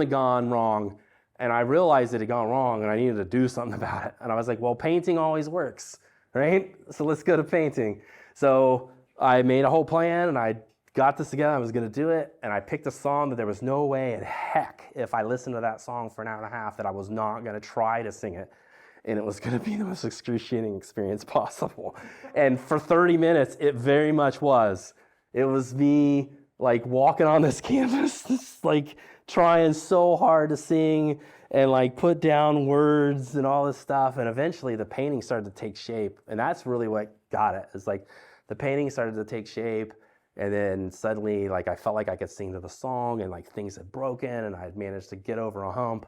gone wrong. And I realized it had gone wrong and I needed to do something about it. And I was like, well, painting always works, right? So let's go to painting. So I made a whole plan and I got this together. I was going to do it, and I picked a song that there was no way in heck if I listened to that song for an hour and a half that I was not going to try to sing it, and it was going to be the most excruciating experience possible. And for 30 minutes, it very much was. It was me like walking on this canvas, just, like trying so hard to sing and like put down words and all this stuff, and eventually the painting started to take shape, and that's really what got it. It's like the painting started to take shape. And then suddenly, like, I felt like I could sing to the song, and like things had broken, and I had managed to get over a hump.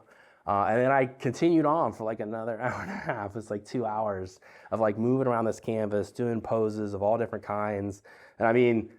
And then I continued on for like another hour and a half. It's like 2 hours of like moving around this canvas, doing poses of all different kinds. And I mean,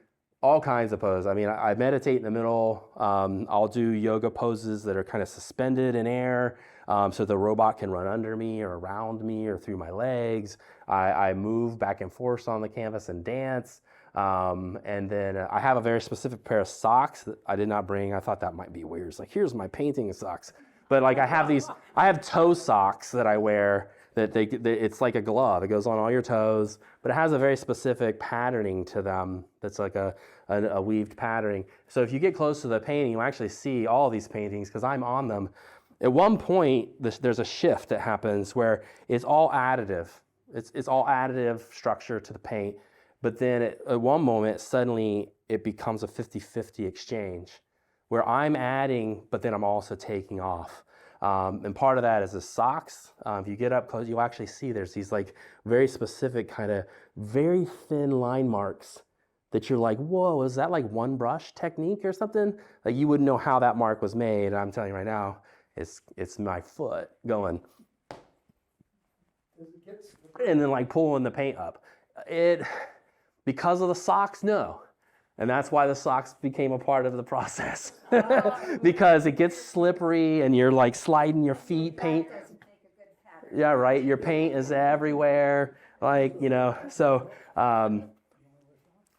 all kinds of poses. I mean, I meditate in the middle. I'll do yoga poses that are kind of suspended in air, so the robot can run under me or around me or through my legs. I move back and forth on the canvas and dance. And then I have a very specific pair of socks that I did not bring. I thought that might be weird. It's like, here's my painting socks. But like I have toe socks that I wear it's like a glove. It goes on all your toes, but it has a very specific patterning to them. That's like a weaved patterning. So if you get close to the painting, you actually see all these paintings because I'm on them. At one point, there's a shift that happens where it's all additive. It's all additive structure to the paint. But then at one moment, suddenly it becomes a 50-50 exchange where I'm adding, but then I'm also taking off. And part of that is the socks. If you get up close, you'll actually see there's these like very specific kind of very thin line marks that you're like, whoa, is that like one brush technique or something? Like you wouldn't know how that mark was made. And I'm telling you right now, it's my foot going. And then like pulling the paint up. Because of the socks, no. And that's why the socks became a part of the process. Because it gets slippery and you're like sliding your feet, paint. That doesn't make a good pattern. Yeah, right. Your paint is everywhere. Like, so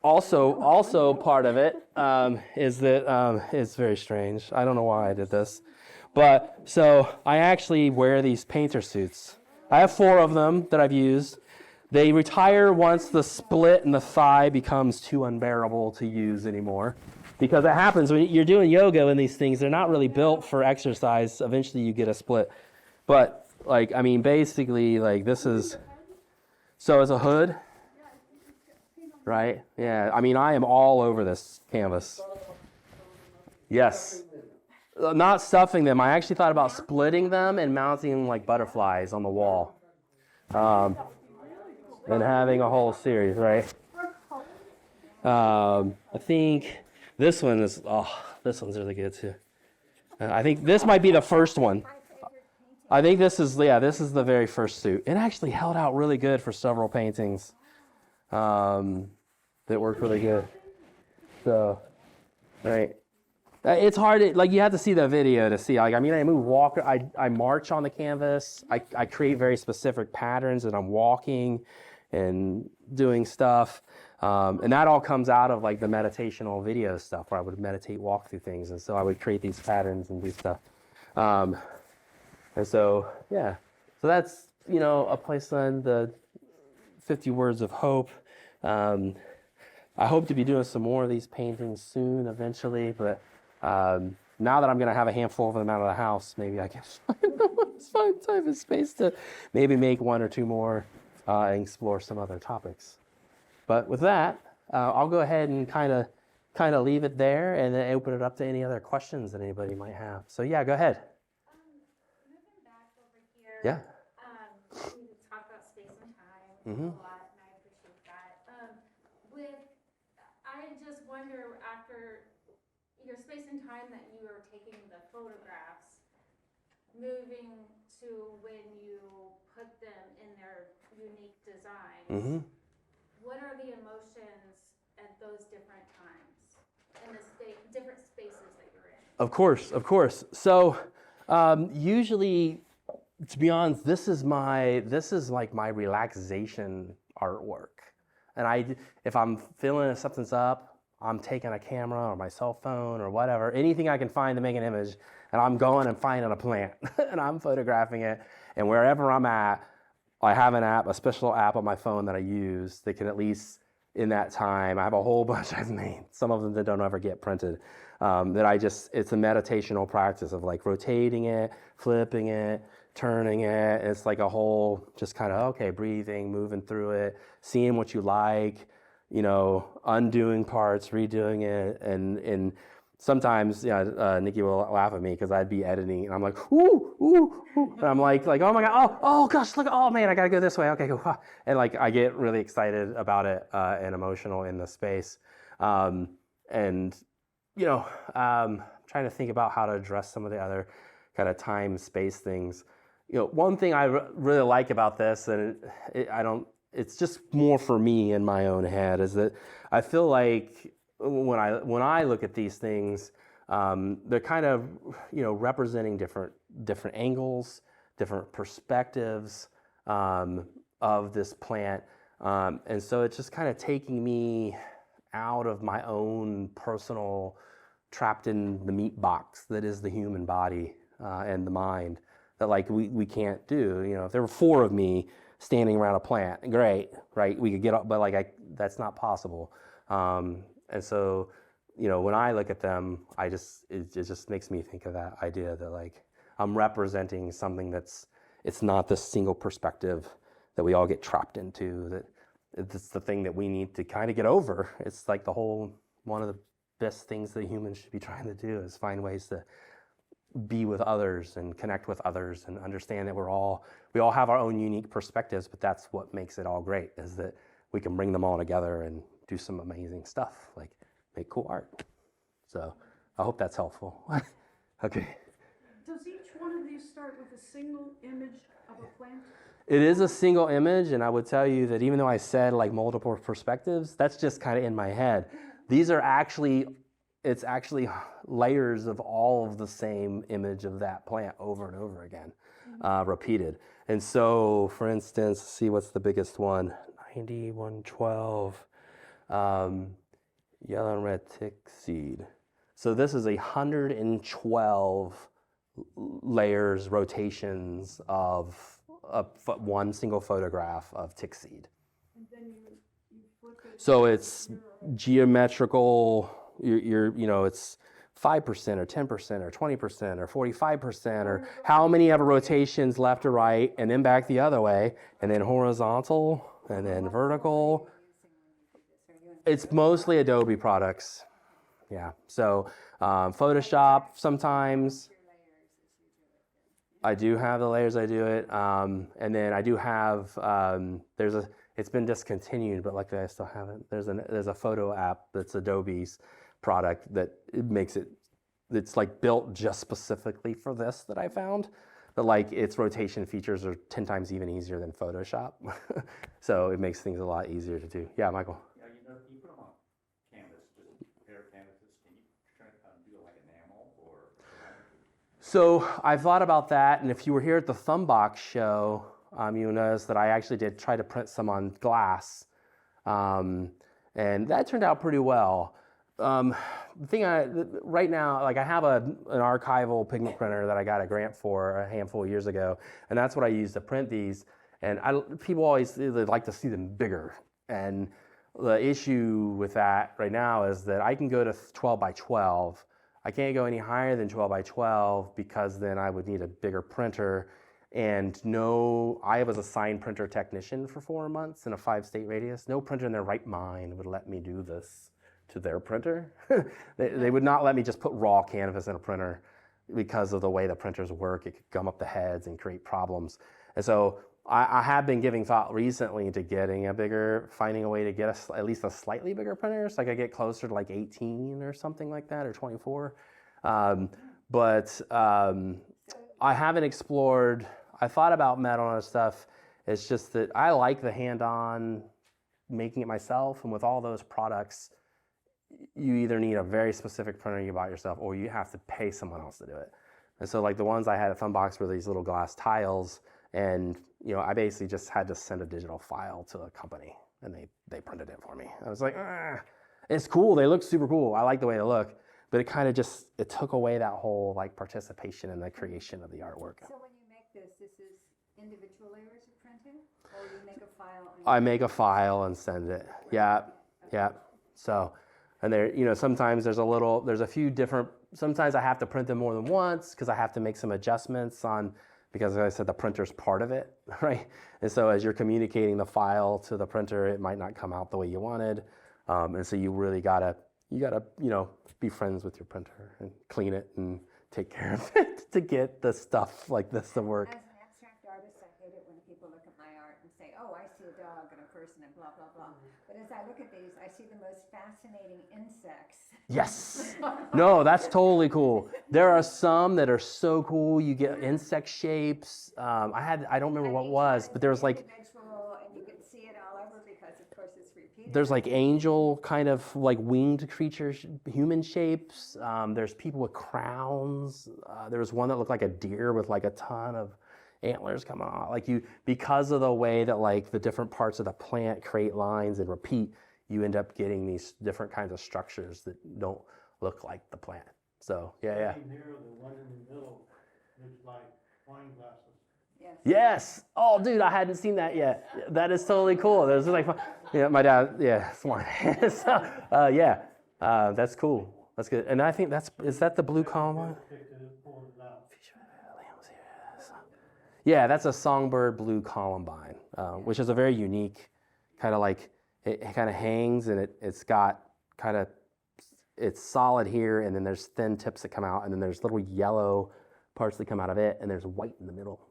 also part of it is that it's very strange. I don't know why I did this. But so I actually wear these painter suits. I have 4 of them that I've used. They retire once the split in the thigh becomes too unbearable to use anymore. Because it happens when you're doing yoga and these things, they're not really built for exercise. Eventually you get a split. But basically this is, so it's a hood, right? Yeah, I am all over this canvas. Yes. Not stuffing them. I actually thought about splitting them and mounting them like butterflies on the wall. And having a whole series, right? I think this one's really good too. I think this might be the first one. I think this is the very first suit. It actually held out really good for several paintings that worked really good. So, right. It's hard, you have to see the video to see. I march on the canvas. I create very specific patterns and I'm walking and doing stuff. And that all comes out of the meditational video stuff where I would meditate, walk through things. And so I would create these patterns and do stuff. And so, yeah. So that's, a place on the 50 Words of Hope. I hope to be doing some more of these paintings soon, eventually, but now that I'm going to have a handful of them out of the house, maybe I can find time and space to maybe make 1 or 2 more and explore some other topics. But with that, I'll go ahead and kind of leave it there and then open it up to any other questions that anybody might have. So yeah, go ahead. Moving back over here. Yeah. We talked about space and time Mm-hmm. a lot, and I appreciate that. I just wonder, after your space and time that you are taking the photographs, moving to when you put them in their unique designs, Mm-hmm. what are the emotions at those different times in the different spaces that you're in? Of course. So usually, to be honest, this is like my relaxation artwork. And if I'm feeling something's up, I'm taking a camera or my cell phone or whatever, anything I can find to make an image, and I'm going and finding a plant and I'm photographing it. And wherever I'm at, I have a special app on my phone that I use that can at least in that time, I have a whole bunch I've made, some of them that don't ever get printed, it's a meditational practice of rotating it, flipping it, turning it. It's like a whole just kind of, breathing, moving through it, seeing what you like, undoing parts, redoing it. And sometimes, Nikki will laugh at me because I'd be editing and I'm like, ooh. And I'm like, oh my God, oh gosh, look, oh man, I gotta go this way. Okay, go. And I get really excited about it and emotional in the space. I'm trying to think about how to address some of the other kind of time, space things. One thing I really like about this, and it's just more for me in my own head, is that I feel like when I look at these things, they're kind of representing different angles, different perspectives of this plant, and so it's just kind of taking me out of my own personal trapped in the meat box that is the human body and the mind. that like we can't do. You know, if there were 4 of me standing around a plant, great, right? We could get up, but like that's not possible. And so, you know, when I look at them, it just makes me think of that idea that like I'm representing something it's not this single perspective that we all get trapped into, that it's the thing that we need to kind of get over. It's like one of the best things that humans should be trying to do is find ways to be with others and connect with others and understand that we all have our own unique perspectives, but that's what makes it all great, is that we can bring them all together and do some amazing stuff, like make cool art. So I hope that's helpful. Okay. Does each one of these start with a single image of a plant? It is a single image, and I would tell you that even though I said like multiple perspectives, that's just kind of in my head. These are it's actually layers of all of the same image of that plant over and over again, repeated. And so, for instance, see what's the biggest one? 9112, yellow and red tick seed. So this is 112 layers, rotations of one single photograph of tick seed. And then you flip it. So it's geometrical. You know, it's 5% or 10% or 20% or 45% or how many ever rotations left or right, and then back the other way, and then horizontal, and then vertical. It's mostly Adobe products. Yeah. So Photoshop sometimes. I do have the layers. I do it, and then I do have. It's been discontinued, but luckily I still have it. There's a photo app that's Adobe's product that it makes it. It's like built just specifically for this that I found. But like its rotation features are 10 times even easier than Photoshop, so it makes things a lot easier to do. Yeah, Michael. Yeah, you put them on canvas, just a pair of canvases. Can you try to do it like enamel or? So I thought about that, and if you were here at the Thumbbox show, you'll notice that I actually did try to print some on glass, and that turned out pretty well. The thing right now, like I have an archival pigment printer that I got a grant for a handful of years ago, and that's what I use to print these. And people always like to see them bigger, and the issue with that right now is that I can go to 12 by 12. I can't go any higher than 12 by 12 because then I would need a bigger printer. And I was a sign printer technician for 4 months in a 5-state radius. No printer in their right mind would let me do this to their printer. They would not let me just put raw canvas in a printer because of the way the printers work. It could gum up the heads and create problems. And so I have been giving thought recently to finding a way to get at least a slightly bigger printer so I could get closer to like 18 or something like that, or 24. But I haven't explored. I thought about metal and stuff. It's just that I like the hand-on making it myself, and with all those products, you either need a very specific printer you buy yourself, or you have to pay someone else to do it. And so like the ones I had at Thumbbox were these little glass tiles, and I basically just had to send a digital file to a company, and they printed it for me. I was like, it's cool. They look super cool. I like the way they look, but it kind of it took away that whole like participation in the creation of the artwork. So when you make this is individual layers of printing, or you make a file? I make a file and send it. Yeah, yeah. So, and there, sometimes there's a few different. Sometimes I have to print them more than once because I have to make some adjustments because as I said, the printer's part of it, right? And so as you're communicating the file to the printer, it might not come out the way you wanted, and so you really gotta be friends with your printer and clean it and take care of it to get the stuff like this to work. As an abstract artist, I hate it when people look at my art and say, oh, I see a dog and a person and blah, blah, blah. But as I look at these, I see the most fascinating insects. Yes. No, that's totally cool. There are some that are so cool. You get insect shapes. I don't remember what it was, but there was like, and you can see it all over because, of course, it's repeated. there's like angel kind of like winged creatures, human shapes. There's people with crowns. There was one that looked like a deer with like a ton of antlers coming off. Because of the way that like the different parts of the plant create lines and repeat, you end up getting these different kinds of structures that don't look like the plant. So yeah. Near the one in the middle, looks like Wine glasses. Yes. Yes. Oh, dude, I hadn't seen that yet. That is totally cool. There's like, yeah, my dad, yeah, smart. So, yeah, that's cool. That's good. And I think is that the blue Columbine? Yeah, that's a songbird blue Columbine, which is a very unique kind of like, it kind of hangs and it's got kind of, it's solid here and then there's thin tips that come out and then there's little yellow parts that come out of it and there's white in the middle.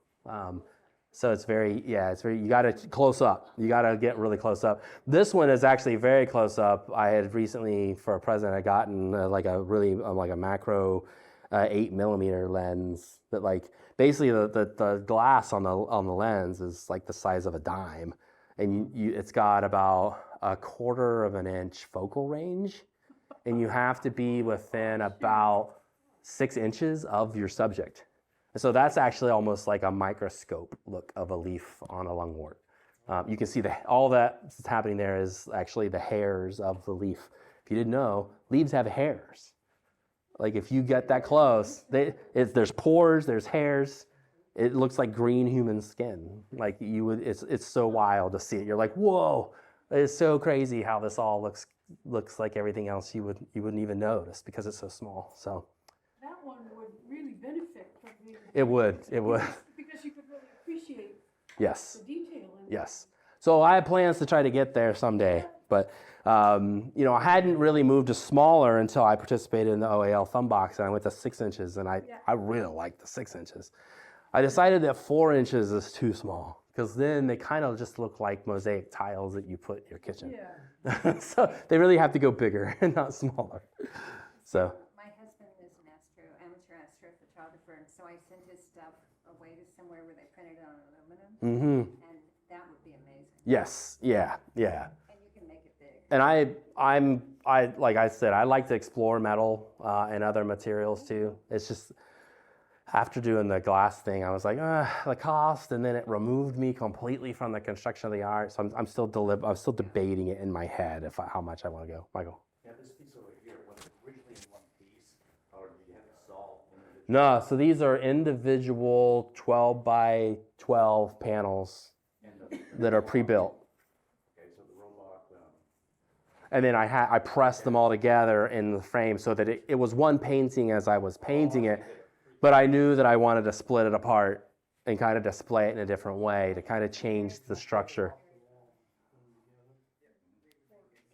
So it's very, you got to close up. You got to get really close up. This one is actually very close up. I had recently, for a present, I gotten like a really, like a macro 8mm lens that like, basically the glass on the lens is like the size of a dime. And it's got about 1/4 of an inch focal range. And you have to be within about 6 inches of your subject. So that's actually almost like a microscope look of a leaf on a lungwort. You can see all that's happening there is actually the hairs of the leaf. If you didn't know, leaves have hairs. Like if you get that close, there's pores, there's hairs. It looks like green human skin. Like it's so wild to see it. You're like, whoa! It's so crazy how this all looks like everything else you wouldn't even notice because it's so small. So. That one would really benefit from being. It would. Because you could really appreciate Yes. the detail in it. Yes. So I have plans to try to get there someday, but I hadn't really moved to smaller until I participated in the OAL thumb box, and I went to 6 inches, and I really liked the 6 inches. I decided that 4 inches is too small because then they kind of just look like mosaic tiles that you put in your kitchen. Yeah. So they really have to go bigger and not smaller. So. My husband is an amateur astrophotographer, and so I sent his stuff away to somewhere where they printed it on aluminum, and that would be amazing. Yes. Yeah. And you can make it big. And I like I said, I like to explore metal and other materials too. It's just after doing the glass thing, I was like, the cost, and then it removed me completely from the construction of the art. So I'm still debating it in my head how much I want to go. Michael. Yeah, this piece over here, was it originally in one piece, or do you have to solve individual? No, so these are individual 12 by 12 panels that are pre-built. Okay, so the robot, And then I pressed them all together in the frame so that it was one painting as I was painting it, but I knew that I wanted to split it apart and kind of display it in a different way to kind of change the structure.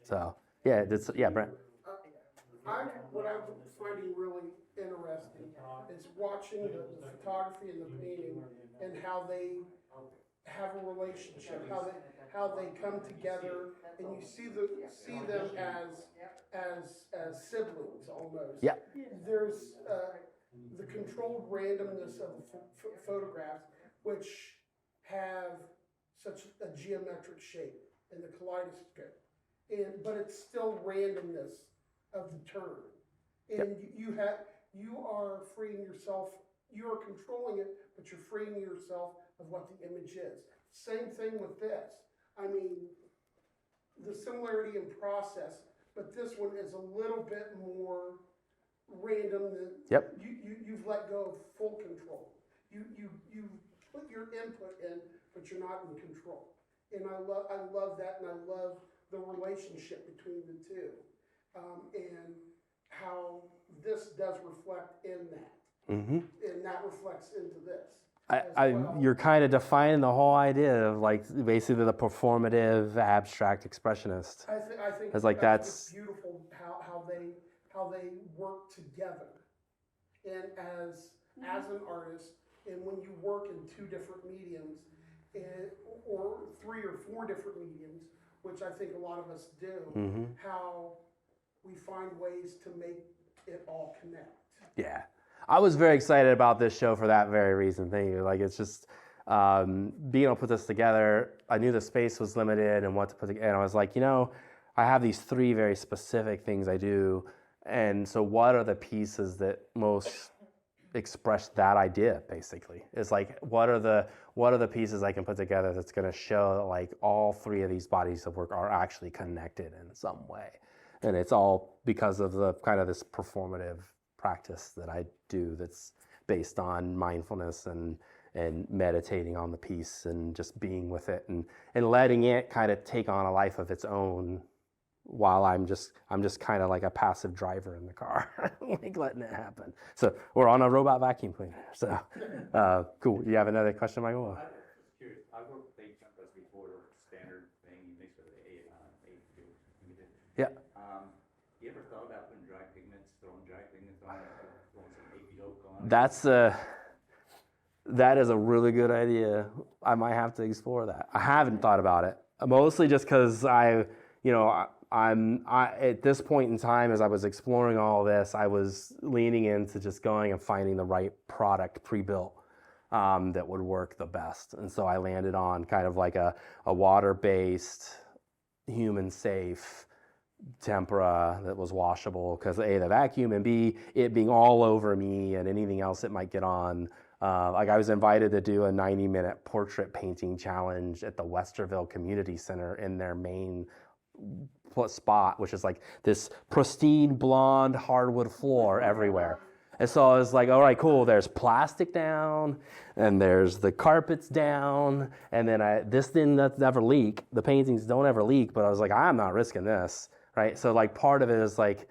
So, yeah, Brent. What I'm finding really interesting is watching the photography and the painting and how they have a relationship, how they come together, and you see them as siblings almost. Yeah. There's the controlled randomness of photographs, which have such a geometric shape in the kaleidoscope, but it's still randomness of the turn, and you are freeing yourself. You are controlling it, but you're freeing yourself of what the image is. Same thing with this. I mean, the similarity in process, but this one is a little bit more random than you've let go of full control. You put your input in, but you're not in control. And I love that, and I love the relationship between the two, and how this does reflect in that, and that reflects into this. You're kind of defining the whole idea of like basically the performative abstract expressionist. I think it's like that's beautiful how they work together, and as an artist, and when you work in 2 different mediums, or 3 or 4 different mediums, which I think a lot of us do, how we find ways to make it all connect. Yeah. I was very excited about this show for that very reason. Thank you. Like, it's just being able to put this together. I knew the space was limited and what to put together. And I was like, I have these 3 very specific things I do. And so what are the pieces that most express that idea, basically? It's like, what are the pieces I can put together that's going to show that like all 3 of these bodies of work are actually connected in some way? And it's all because of the kind of this performative practice that I do that's based on mindfulness and meditating on the piece and just being with it and letting it kind of take on a life of its own while I'm just kind of like a passive driver in the car, like letting it happen. So we're on a robot vacuum cleaner. So cool. You have another question, Michael? I was just curious. I've worked with eight jumpers before, standard thing, you mix with eight. Yeah. You ever thought about putting dry pigments, throwing dry pigments on it, throwing some egg yolk on it? That is a really good idea. I might have to explore that. I haven't thought about it, mostly just because I'm at this point in time, as I was exploring all this, I was leaning into just going and finding the right product pre-built that would work the best. And so I landed on kind of like a water-based, human-safe tempera that was washable, because A, the vacuum, and B, it being all over me and anything else it might get on. Like I was invited to do a 90-minute portrait painting challenge at the Westerville Community Center in their main spot, which is like this pristine blonde hardwood floor everywhere. And so I was like, all right, cool, there's plastic down and there's the carpets down, and then this thing that never leak, the paintings don't ever leak, but I was like, I'm not risking this, right? So like part of it is like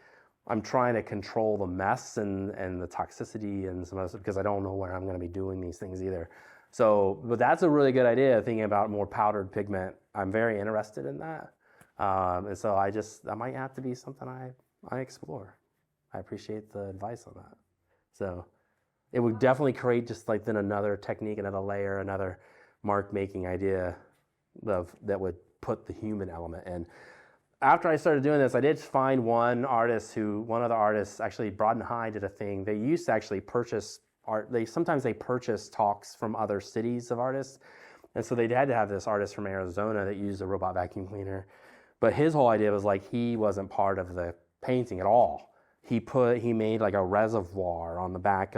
I'm trying to control the mess and the toxicity and some other stuff, because I don't know where I'm going to be doing these things either. So, but that's a really good idea, thinking about more powdered pigment. I'm very interested in that. And so that might have to be something I explore. I appreciate the advice on that. So it would definitely create just like then another technique, another layer, another mark making idea that would put the human element in. After I started doing this, I did find one of the artists, actually Broad and High did a thing. They used to actually purchase art. Sometimes they purchase talks from other cities of artists. And so they had to have this artist from Arizona that used a robot vacuum cleaner. But his whole idea was like, he wasn't part of the painting at all. He made like a reservoir on the back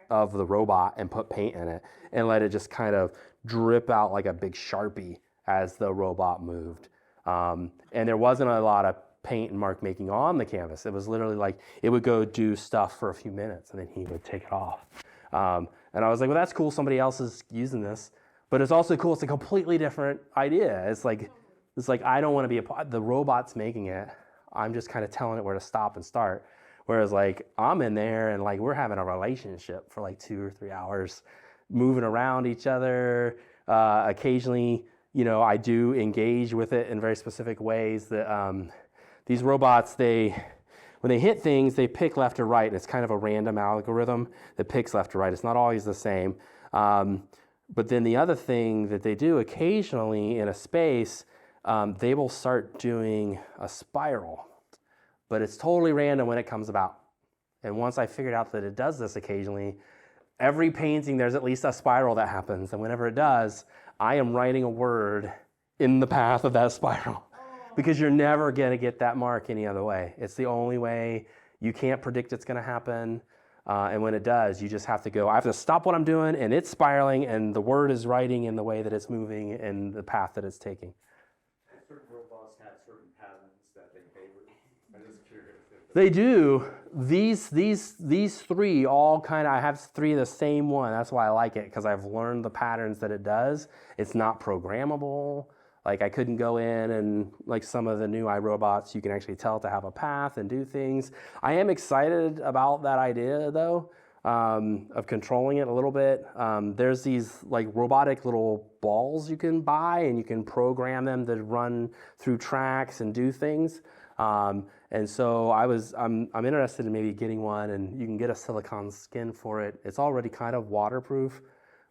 of the robot and put paint in it and let it just kind of drip out like a big Sharpie as the robot moved. And there wasn't a lot of paint and mark making on the canvas. It was literally like, it would go do stuff for a few minutes and then he would take it off. And I was like, well, that's cool. Somebody else is using this. But it's also cool. It's a completely different idea. It's like I don't want to be the robot's making it. I'm just kind of telling it where to stop and start. Whereas like I'm in there and like we're having a relationship for like 2 or 3 hours, moving around each other. Occasionally, I do engage with it in very specific ways. That these robots, when they hit things, they pick left or right. And it's kind of a random algorithm that picks left or right. It's not always the same. But then the other thing that they do occasionally in a space, they will start doing a spiral, but it's totally random when it comes about. And once I figured out that it does this occasionally, every painting there's at least a spiral that happens, and whenever it does, I am writing a word in the path of that spiral, because you're never going to get that mark any other way. It's the only way. You can't predict it's going to happen. And when it does, you just have to go, I have to stop what I'm doing, and it's spiraling, and the word is writing in the way that it's moving and the path that it's taking. Certain robots have certain patterns that they favor. I'm just curious. They do. These three all I have three of the same one. That's why I like it, because I've learned the patterns that it does. It's not programmable. Like I couldn't go in and like some of the new iRobots, you can actually tell it to have a path and do things. I am excited about that idea though, of controlling it a little bit. There's these like robotic little balls you can buy, and you can program them to run through tracks and do things. And so I'm interested in maybe getting one, and you can get a silicone skin for it. It's already kind of waterproof,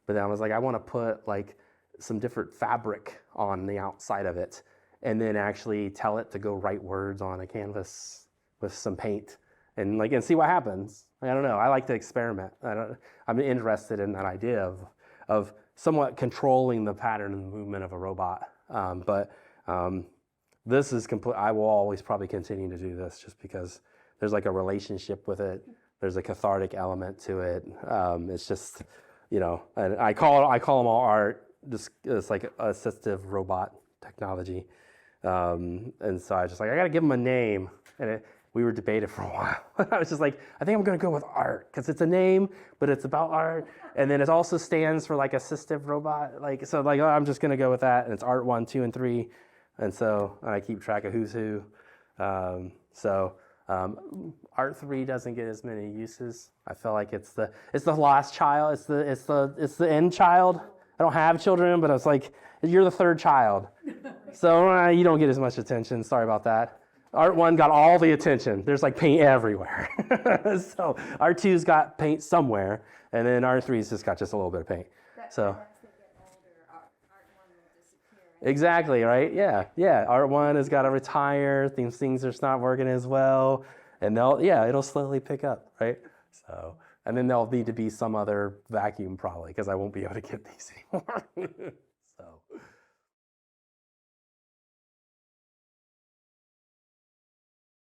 but then I was like, I want to put like some different fabric on the outside of it, and then actually tell it to go write words on a canvas with some paint and see what happens. I don't know. I like to experiment. I'm interested in that idea of somewhat controlling the pattern and movement of a robot. But this is complete. I will always probably continue to do this just because there's like a relationship with it. There's a cathartic element to it. It's just, and I call them all art. Just it's like assistive robot technology, and so I got to give them a name. And we were debated for a while. I was just like, I think I'm going to go with art because it's a name, but it's about art. And then it also stands for like assistive robot. Like, so like, oh, I'm just going to go with that. And it's art 1, 2, and 3. And so I keep track of who's who. Art 3 doesn't get as many uses. I feel like it's the last child. It's the end child. I don't have children, but it's like, you're the third child. So you don't get as much attention. Sorry about that. Art 1 got all the attention. There's like paint everywhere. So Art 2's got paint somewhere, and then Art 3's just got just a little bit of paint. So As they get older, art one will disappear. exactly, right? Yeah. Art 1 has got to retire. Things are not working as well, and it'll slowly pick up, right? So, and then there'll need to be some other vacuum probably because I won't be able to get these anymore.